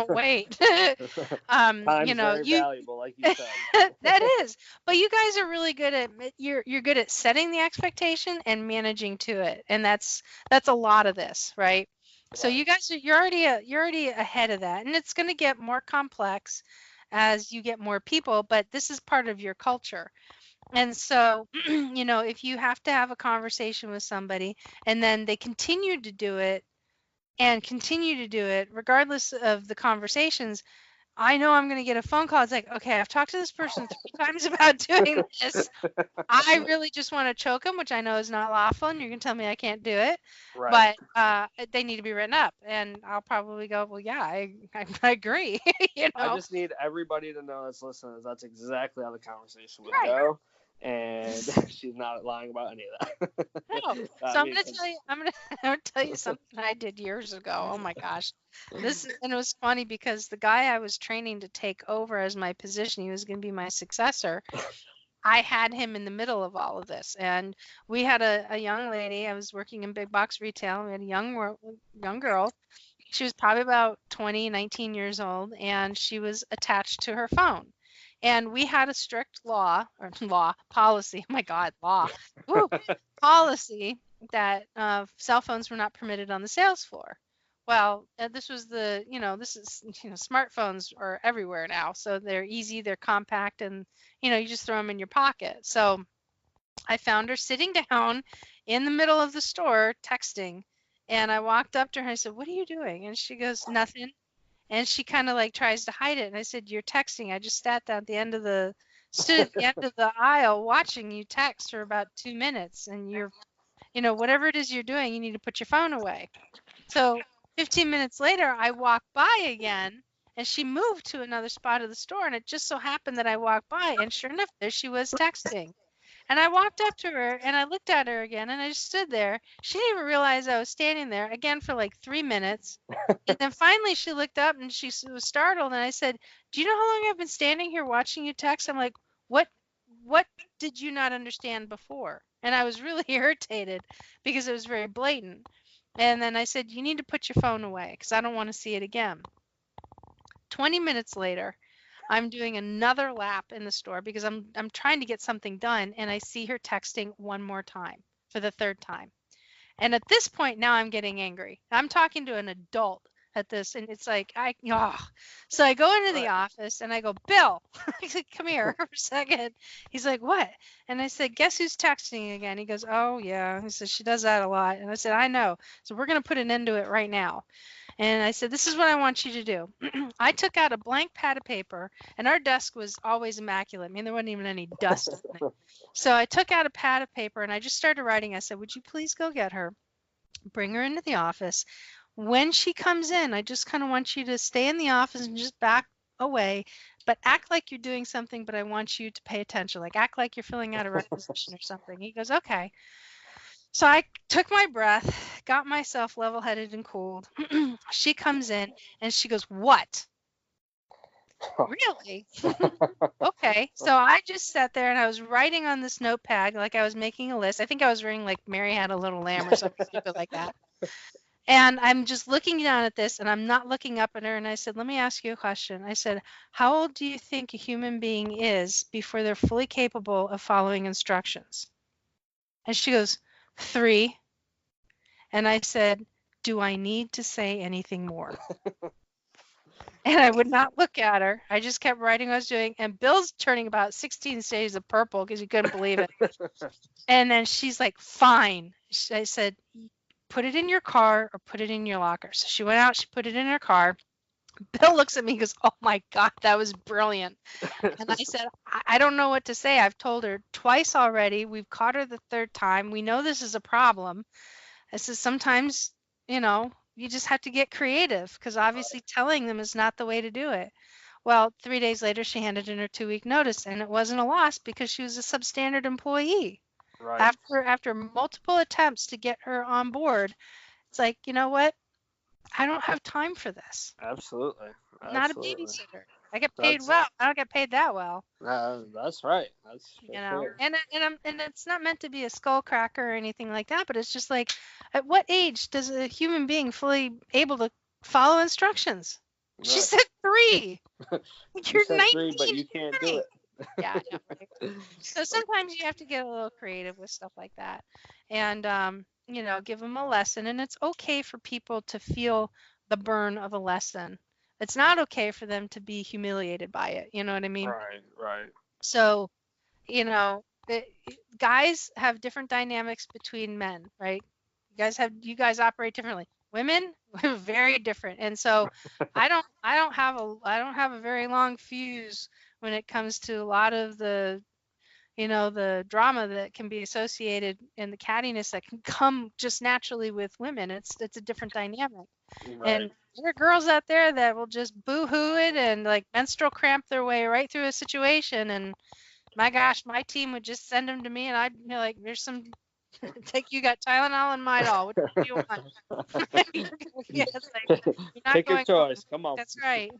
wait. Time's very You valuable, like you said. that is. But you guys are really good at you're good at setting the expectation and managing to it. And that's a lot of this, right? So Right. you guys you're already ahead of that. And it's going to get more complex as you get more people, but this is part of your culture. And so, if you have to have a conversation with somebody and then they continue to do it and continue to do it regardless of the conversations, I know I'm going to get a phone call. It's like, okay, I've talked to this person 3 times about doing this. I really just want to choke them, which I know is not lawful, and you're going to tell me I can't do it. Right. But they need to be written up, and I'll probably go, well, yeah, I agree. I just need everybody to know that's listening that's exactly how the conversation would Right. go, and she's not lying about any of that. No. So I'm gonna tell you something I did years ago. Oh my gosh, and it was funny because the guy I was training to take over as my position, he was going to be my successor. I had him in the middle of all of this, and we had a young lady. I was working in big box retail. We had a young girl. She was probably about 20, 19 years old, and she was attached to her phone. And we had a strict policy. Oh my God, Woo, policy that cell phones were not permitted on the sales floor. Well, this was smartphones are everywhere now, so they're easy, they're compact, and you just throw them in your pocket. So I found her sitting down in the middle of the store texting, and I walked up to her and I said, "What are you doing?" And she goes, "Nothing." And she kind of like tries to hide it. And I said, "You're texting. I just stood at the end of the aisle watching you text for about 2 minutes, and you're, whatever it is you're doing, you need to put your phone away." So 15 minutes later, I walked by again, and she moved to another spot of the store, and it just so happened that I walked by, and sure enough, there she was texting. And I walked up to her and I looked at her again and I just stood there. She didn't even realize I was standing there again for like 3 minutes. And then finally she looked up and she was startled. And I said, "Do you know how long I've been standing here watching you text?" I'm like, what did you not understand before? And I was really irritated because it was very blatant. And then I said, "You need to put your phone away because I don't want to see it again." 20 minutes later, I'm doing another lap in the store because I'm trying to get something done, and I see her texting one more time for the third time. And at this point now I'm getting angry. I'm talking to an adult at this, and it's like So I go into the office and I go, "Bill," I said, "Come here for a second." He's like, "What?" And I said, "Guess who's texting again?" He goes, "Oh yeah." He says, "She does that a lot." And I said, "I know. So we're gonna put an end to it right now." And I said, "This is what I want you to do." I took out a blank pad of paper, and our desk was always immaculate. I mean, there wasn't even any dust on it. So I took out a pad of paper and I just started writing. I said, "Would you please go get her, bring her into the office. When she comes in, I just kind of want you to stay in the office and just away, but act like you're doing something, but I want you to pay attention. Like act like you're filling out a requisition or something. He goes, okay. So I took my breath, got myself level-headed and cooled. She comes in and she goes, what? Really? Okay. So I just sat there and I was writing on this notepad like I was making a list. I think I was reading like Mary Had a Little Lamb or something stupid like that. And I'm just looking down at this and I'm not looking up at her. And I said, let me ask you a question. I said, how old do you think a human being is before they're fully capable of following instructions? And she goes, 3. And I said, do I need to say anything more? And I would not look at her. I just kept writing what I was doing. And Bill's turning about 16 shades of purple because he couldn't believe it. And then she's like, fine. I said, put it in your car or put it in your locker. So she went out, she put it in her car. Bill looks at me and goes, oh my God, that was brilliant. And I said, I don't know what to say. I've told her twice already. We've caught her the 3rd time. We know this is a problem. I said, sometimes, you just have to get creative because obviously telling them is not the way to do it. Well, 3 days later, she handed in her 2-week notice, and it wasn't a loss because she was a substandard employee. Right. After multiple attempts to get her on board, it's like, you know what? I don't have time for this. Absolutely. I'm not a babysitter. I get paid well. I don't get paid that well. That's right. That's sure. And it's not meant to be a skull cracker or anything like that, but it's just like, at what age does a human being fully able to follow instructions? Right. She said 3. You're said 19, 3, but you can't do it. Yeah, I know. Right? So sometimes you have to get a little creative with stuff like that, and give them a lesson. And it's okay for people to feel the burn of a lesson. It's not okay for them to be humiliated by it. You know what I mean? Right. So, guys have different dynamics between men, right? You guys operate differently. Women, very different. And so I don't have a very long fuse when it comes to a lot of the the drama that can be associated and the cattiness that can come just naturally with women. It's a different dynamic. Right. And there are girls out there that will just boo-hoo it and like menstrual cramp their way right through a situation. And my gosh, my team would just send them to me and I'd be like, there's some, you got Tylenol and Midol. What do you want? Yeah, like, take your choice. Come on. That's right.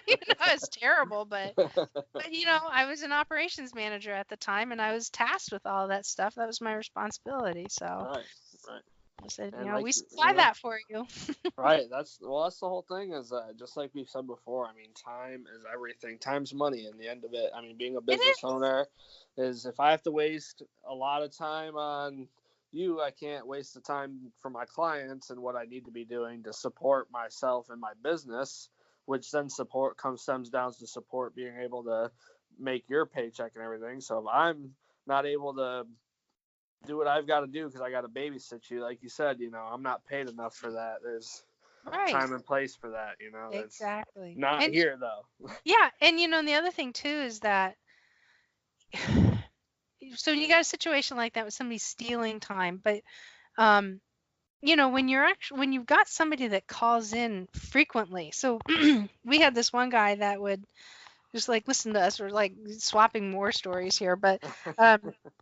It's terrible, but I was an operations manager at the time and I was tasked with all that stuff. That was my responsibility. So right. I said, we supply that for you. Right. That's the whole thing is just like we've said before. I mean, time is everything. Time's money in the end of it. I mean, being a business owner is if I have to waste a lot of time on you, I can't waste the time for my clients and what I need to be doing to support myself and my business, which then stems down to support being able to make your paycheck and everything. So if I'm not able to do what I've got to do because I got to babysit you, like you said, I'm not paid enough for that. There's time and place for that, Exactly. Not here though. Yeah, and the other thing too is that so you got a situation like that with somebody stealing time, but when you've got somebody that calls in frequently. So we had this one guy that would just like listen to us. We're like swapping war stories here, but I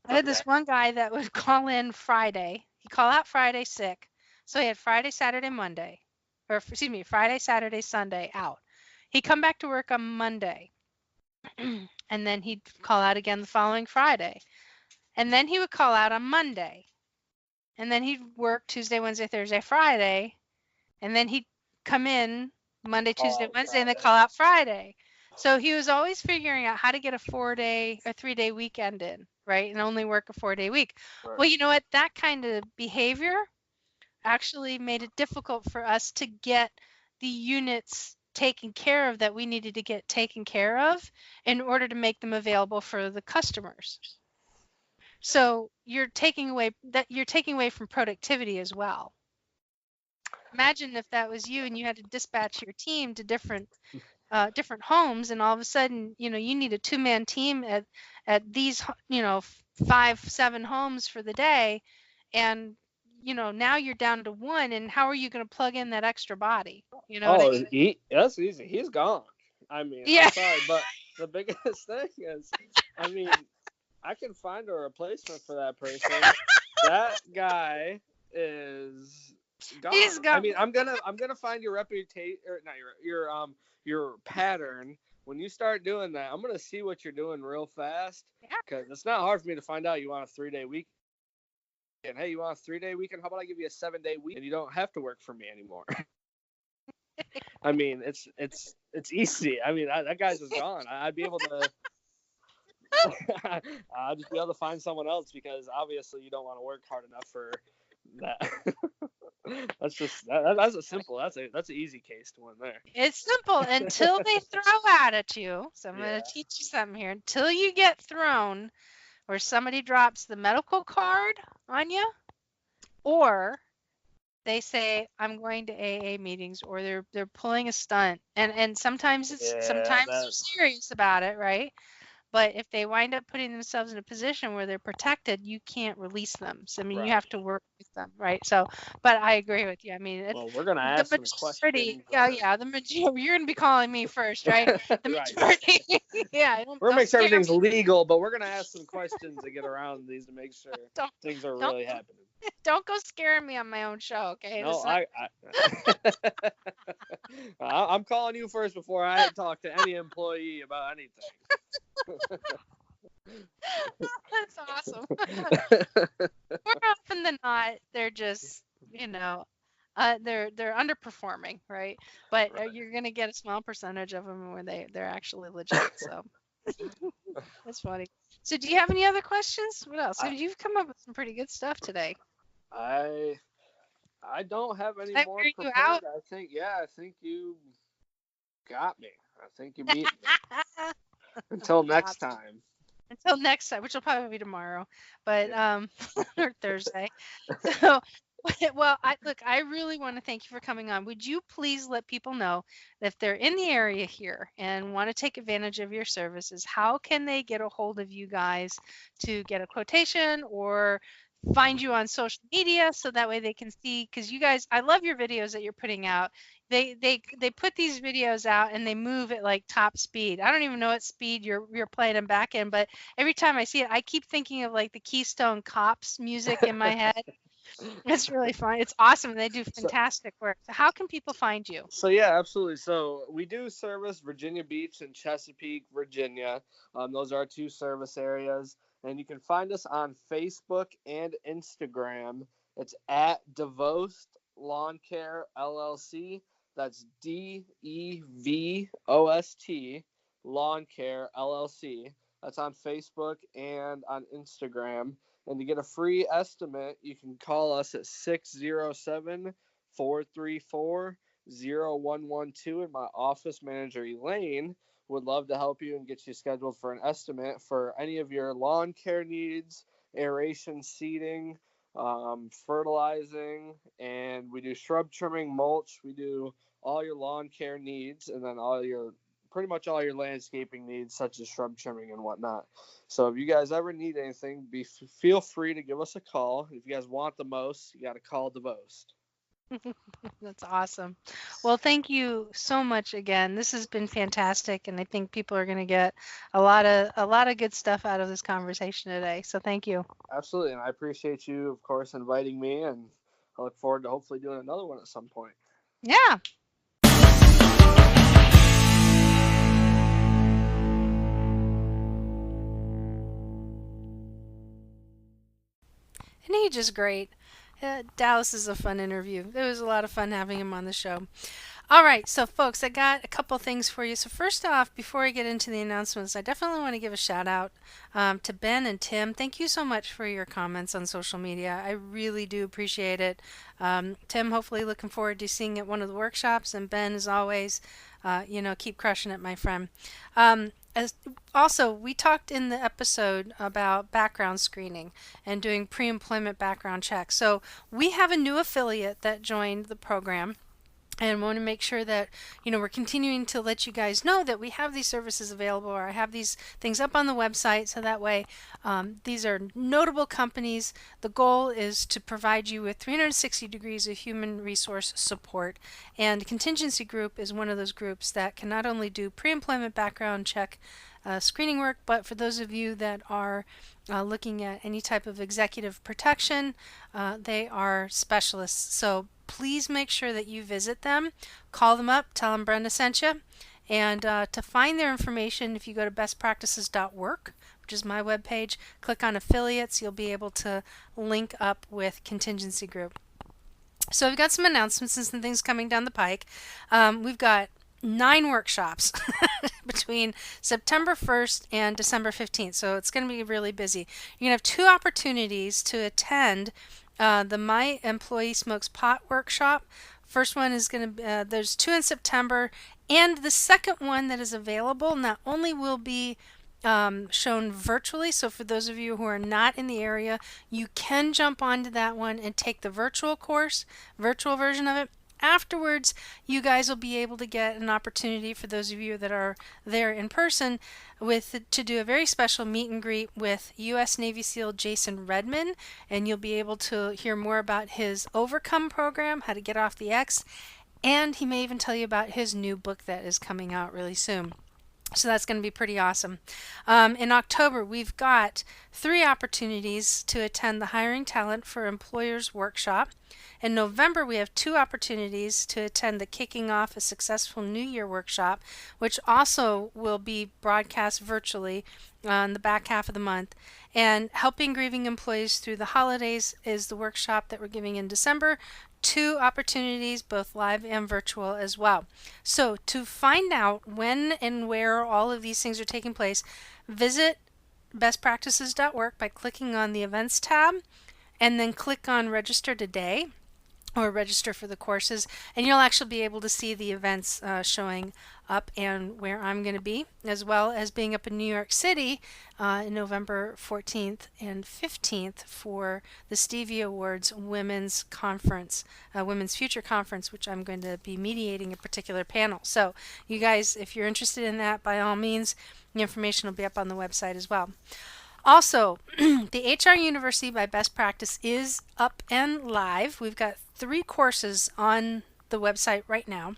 had this one guy that would call in Friday. He'd call out Friday sick, so he had Friday, Saturday, Monday, or excuse me, Friday, Saturday, Sunday out. He'd come back to work on Monday, and then he'd call out again the following Friday, and then he would call out on Monday, and then he'd work Tuesday, Wednesday, Thursday, Friday, and then he'd come in Monday, Tuesday, Wednesday, and then call out Friday. So he was always figuring out how to get a 4-day or 3-day weekend in, right? And only work a 4-day week. Right. Well, you know what? That kind of behavior actually made it difficult for us to get the units taken care of that we needed to get taken care of in order to make them available for the customers. So you're taking away from productivity as well. Imagine if that was you and you had to dispatch your team to different homes, and all of a sudden, you need a 2-man team at these, 5-7 homes for the day, and now you're down to 1, and how are you going to plug in that extra body? That's easy. He's gone. I mean, Yeah. I'm sorry, but the biggest thing is, I mean, I can find a replacement for that person. That guy is gone. He's I gone. mean, I'm gonna find your reputation, or not your pattern. When you start doing that, I'm gonna see what you're doing real fast, Yeah. because it's not hard for me to find out you want a 3-day week. And hey, you want a 3-day weekend? How about I give you a 7-day week and you don't have to work for me anymore? I mean, it's easy. I mean, that guy's just gone. I'd be able to. I'll just be able to find someone else, because obviously you don't want to work hard enough for that. That's a simple. That's an easy case to win there. It's simple until they throw out at you. So I'm going to teach you something here. Until you get thrown, or somebody drops the medical card on you, or they say I'm going to AA meetings, or they're pulling a stunt, and sometimes they're serious about it, right? But if they wind up putting themselves in a position where they're protected, you can't release them. So I mean, you have to work with them, right? So, but I agree with you. I mean, Well, we're gonna the ask some majority, questions. the majority. You're gonna be calling me first, right? The majority, We're gonna make sure everything's me. legal, but we're gonna ask some questions to get around these to make sure things are really happening. Don't go scaring me on my own show, okay? No, I'm calling you first before I talk to any employee about anything. That's awesome. More often than not, they're just, they're underperforming, right? But you're gonna get a small percentage of them where they're actually legit. So that's funny. So do you have any other questions? What else? You've come up with some pretty good stuff today. I don't have any more prepared. I think you got me. I think you beat me. Until next time. Until next time, which will probably be tomorrow, but or Thursday. So, well, I really want to thank you for coming on. Would you please let people know that if they're in the area here and want to take advantage of your services, how can they get a hold of you guys to get a quotation or find you on social media, so that way they can see? Because you guys, I love your videos that you're putting out. They put these videos out and they move at like top speed. I don't even know what speed you're playing them back in, but every time I see it, I keep thinking of like the Keystone Cops music in my head. It's really fun. It's awesome. They do fantastic work. So how can people find you? So yeah, absolutely. So we do service Virginia Beach and Chesapeake, Virginia. Those are our two service areas. And you can find us on Facebook and Instagram. It's at DeVost Lawn Care LLC. That's DEVOST Lawn Care LLC. That's on Facebook and on Instagram. And to get a free estimate, you can call us at 607-434-0112. And my office manager, Elaine, would love to help you and get you scheduled for an estimate for any of your lawn care needs, aeration, seeding, fertilizing, and we do shrub trimming, mulch. We do all your lawn care needs, and then pretty much all your landscaping needs, such as shrub trimming and whatnot. So if you guys ever need anything, feel free to give us a call. If you guys want the most, you got to call DeVost. That's awesome. Well, thank you so much again. This has been fantastic, and I think people are going to get a lot of good stuff out of this conversation today. So thank you. Absolutely, and I appreciate you, of course, inviting me, and I look forward to hopefully doing another one at some point. Yeah. And he's just great. Dallas is a fun interview. It was a lot of fun having him on the show. All right, so folks, I got a couple things for you. So first off, before I get into the announcements, I definitely want to give a shout out to Ben and Tim. Thank you so much for your comments on social media. I really do appreciate it. Tim, hopefully looking forward to seeing you at one of the workshops, and Ben, as always, keep crushing it, my friend. Also, we talked in the episode about background screening and doing pre-employment background checks. So we have a new affiliate that joined the program. and want to make sure that we're continuing to let you guys know that we have these services available, or I have these things up on the website, so that way these are notable companies. The goal is to provide you with 360 degrees of human resource support, and Contingency Group is one of those groups that can not only do pre-employment background check screening work, but for those of you that are looking at any type of executive protection, they are specialists. So please make sure that you visit them, call them up, tell them Brenda sent you, and to find their information, if you go to bestpractices.work, which is my webpage, click on affiliates, you'll be able to link up with Contingency Group. So we've got some announcements and some things coming down the pike. We've got 9 workshops between September 1st and December 15th. So it's going to be really busy. You're going to have 2 opportunities to attend the My Employee Smokes Pot workshop. First one is going to there's 2 in September, and the second one that is available not only will be shown virtually, so for those of you who are not in the area, you can jump onto that one and take the virtual version of it. Afterwards, you guys will be able to get an opportunity, for those of you that are there in person, to do a very special meet and greet with U.S. Navy SEAL Jason Redman, and you'll be able to hear more about his Overcome program, how to get off the X, and he may even tell you about his new book that is coming out really soon. So that's going to be pretty awesome. In October, we've got 3 opportunities to attend the Hiring Talent for Employers workshop. In November, we have 2 opportunities to attend the Kicking Off a Successful New Year workshop, which also will be broadcast virtually on the back half of the month. And Helping Grieving Employees Through the Holidays is the workshop that we're giving in December. 2 opportunities, both live and virtual as well. So to find out when and where all of these things are taking place, visit bestpractices.work by clicking on the events tab, and then click on register today, or register for the courses, and you'll actually be able to see the events showing up and where I'm going to be, as well as being up in New York City in November 14th and 15th for the Stevie Awards Women's Conference, Women's Future Conference, which I'm going to be mediating a particular panel. So you guys, if you're interested in that, by all means, the information will be up on the website as well. Also, the HR University by Best Practice is up and live. We've got 3 courses on the website right now,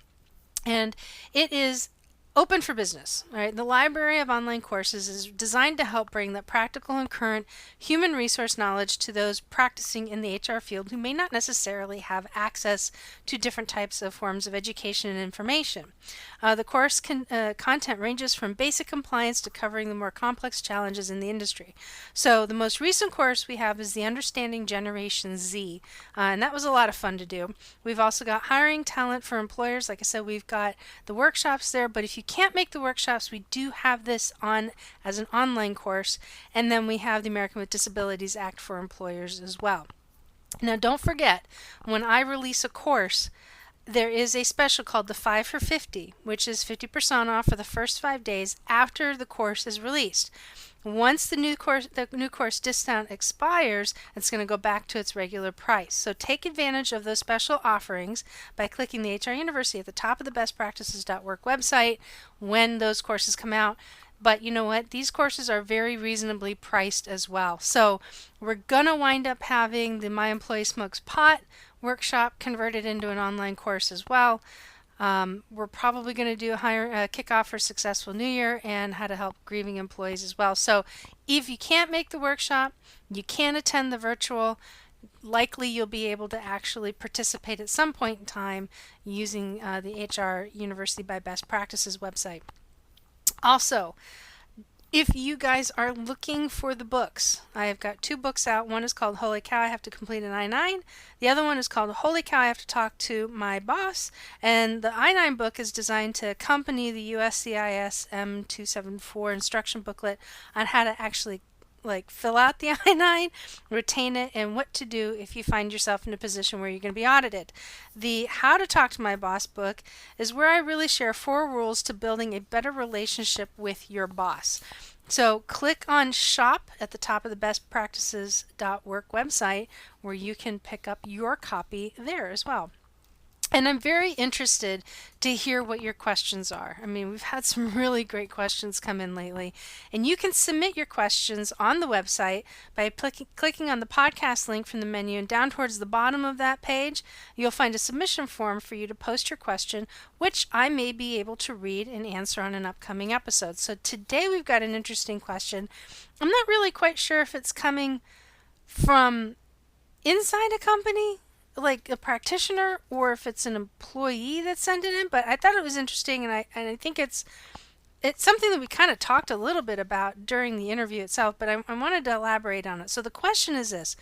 and it is open for business. All right? The library of online courses is designed to help bring that practical and current human resource knowledge to those practicing in the HR field who may not necessarily have access to different types of forms of education and information. The course content ranges from basic compliance to covering the more complex challenges in the industry. So the most recent course we have is the Understanding Generation Z, and that was a lot of fun to do. We've also got Hiring Talent for Employers. Like I said, we've got the workshops there, but if you can't make the workshops, we do have this on as an online course, and then we have the American with Disabilities Act for Employers as well. Now don't forget, when I release a course, there is a special called the 5 for 50, which is 50% off for the first 5 days after the course is released. Once the new course discount expires, it's going to go back to its regular price. So take advantage of those special offerings by clicking the HR University at the top of the bestpractices.work website when those courses come out. But you know what? These courses are very reasonably priced as well. So we're going to wind up having the My Employee Smokes Pot workshop converted into an online course as well. We're probably going to do a kickoff for Successful New Year and how to help grieving employees as well. So if you can't make the workshop, you can attend the virtual. Likely you'll be able to actually participate at some point in time using the HR University by Best Practices website. Also, if you guys are looking for the books, I have got 2 books out. One is called Holy Cow, I Have to Complete an I-9. The other one is called Holy Cow, I Have to Talk to My Boss. And the I-9 book is designed to accompany the USCIS M274 instruction booklet on how to actually fill out the I-9, retain it, and what to do if you find yourself in a position where you're going to be audited. The How to Talk to My Boss book is where I really share 4 rules to building a better relationship with your boss. So click on Shop at the top of the bestpractices.work website where you can pick up your copy there as well. And I'm very interested to hear what your questions are. I mean, we've had some really great questions come in lately. And you can submit your questions on the website by clicking on the podcast link from the menu, and down towards the bottom of that page, you'll find a submission form for you to post your question, which I may be able to read and answer on an upcoming episode. So today we've got an interesting question. I'm not really quite sure if it's coming from inside a company, like a practitioner, or if it's an employee that sent it in, but I thought it was interesting, and I think it's something that we kind of talked a little bit about during the interview itself, but I wanted to elaborate on it. So the question is this: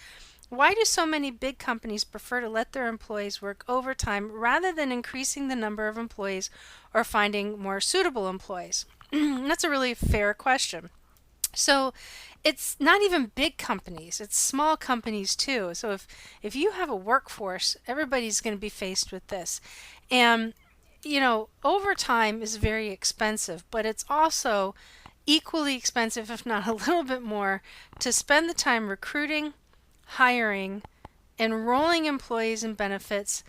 why do so many big companies prefer to let their employees work overtime rather than increasing the number of employees or finding more suitable employees? That's a really fair question. So it's not even big companies, it's small companies too. So if you have a workforce, everybody's going to be faced with this. And, overtime is very expensive, but it's also equally expensive, if not a little bit more, to spend the time recruiting, hiring, enrolling employees in benefits,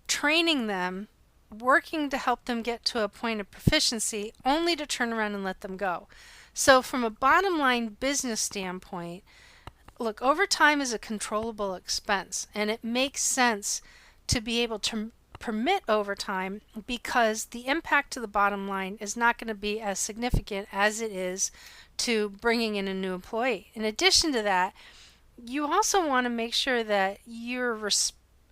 training them, working to help them get to a point of proficiency, only to turn around and let them go. So from a bottom line business standpoint, look, overtime is a controllable expense, and it makes sense to be able to permit overtime because the impact to the bottom line is not going to be as significant as it is to bringing in a new employee. In addition to that, you also want to make sure that you're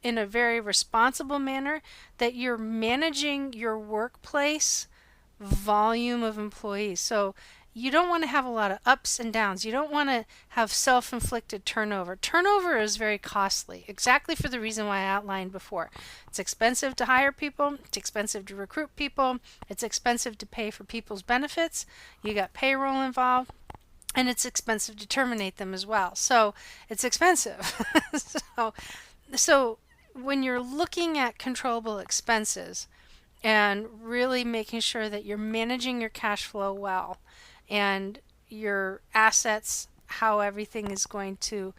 in a very responsible manner, that you're managing your workplace volume of employees. So you don't want to have a lot of ups and downs. You don't want to have self-inflicted turnover. Turnover is very costly, exactly for the reason why I outlined before. It's expensive to hire people. It's expensive to recruit people. It's expensive to pay for people's benefits. You got payroll involved. And it's expensive to terminate them as well. So it's expensive. So when you're looking at controllable expenses and really making sure that you're managing your cash flow well, and your assets, how everything is going to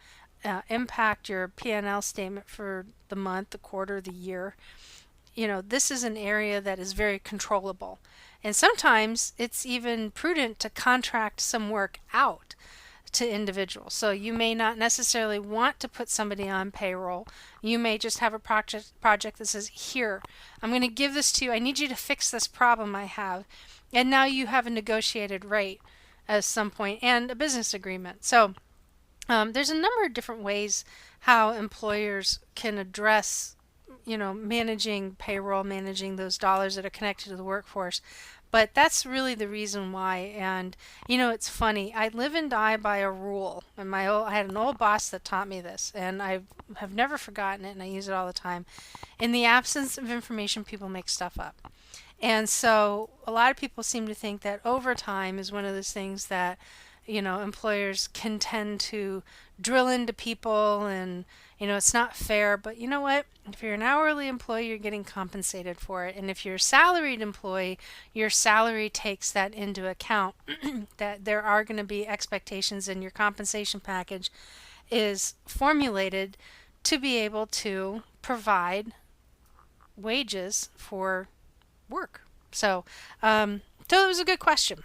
impact your P&L statement for the month, the quarter, the year. This is an area that is very controllable. And sometimes it's even prudent to contract some work out to individuals. So you may not necessarily want to put somebody on payroll. You may just have a project that says, here, I'm going to give this to you. I need you to fix this problem I have. And now you have a negotiated rate at some point and a business agreement. So there's a number of different ways how employers can address, managing payroll, managing those dollars that are connected to the workforce. But that's really the reason why. And, it's funny. I live and die by a rule. And I had an old boss that taught me this, and I have never forgotten it, and I use it all the time. In the absence of information, people make stuff up. And so a lot of people seem to think that overtime is one of those things that, employers can tend to drill into people, and, it's not fair. But you know what? If you're an hourly employee, you're getting compensated for it. And if you're a salaried employee, your salary takes that into account, that there are going to be expectations, and your compensation package is formulated to be able to provide wages for work. So it was a good question.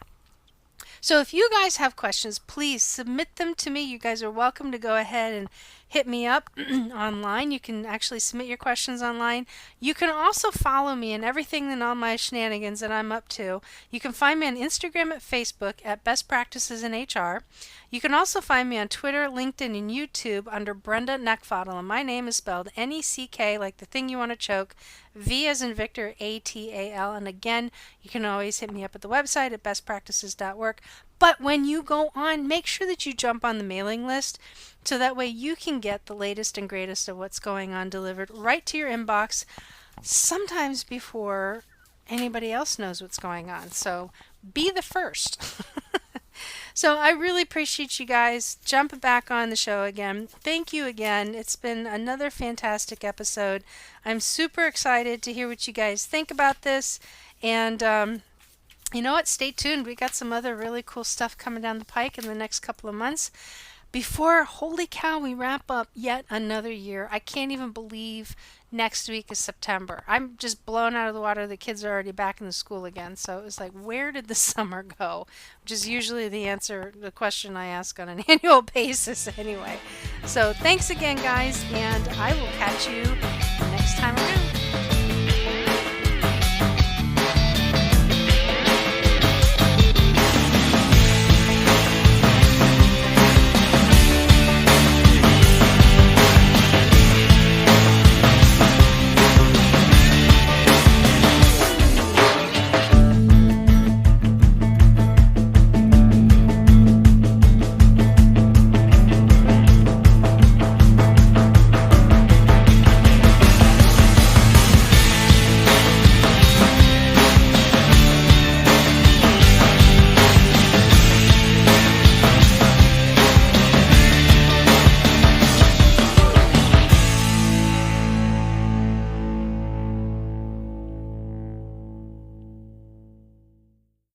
So if you guys have questions, please submit them to me. You guys are welcome to go ahead and hit me up online. You can actually submit your questions online. You can also follow me in everything and all my shenanigans that I'm up to. You can find me on Instagram and Facebook at Best Practices in HR. You can also find me on Twitter, LinkedIn, and YouTube under Brenda Neckfottle, and my name is spelled N-E-C-K, like the thing you want to choke, V as in Victor, A-T-A-L. And again, you can always hit me up at the website at bestpractices.org. But when you go on, make sure that you jump on the mailing list, so that way you can get the latest and greatest of what's going on delivered right to your inbox, sometimes before anybody else knows what's going on. So be the first. So I really appreciate you guys jumping back on the show again. Thank you again. It's been another fantastic episode. I'm super excited to hear what you guys think about this. And you know what? Stay tuned. We got some other really cool stuff coming down the pike in the next couple of months. before, holy cow, we wrap up yet another year. I can't even believe next week is September. I'm just blown out of the water. The kids are already back in the school again. So it was like, where did the summer go? Which is usually the question I ask on an annual basis anyway. So thanks again, guys, and I will catch you next time around.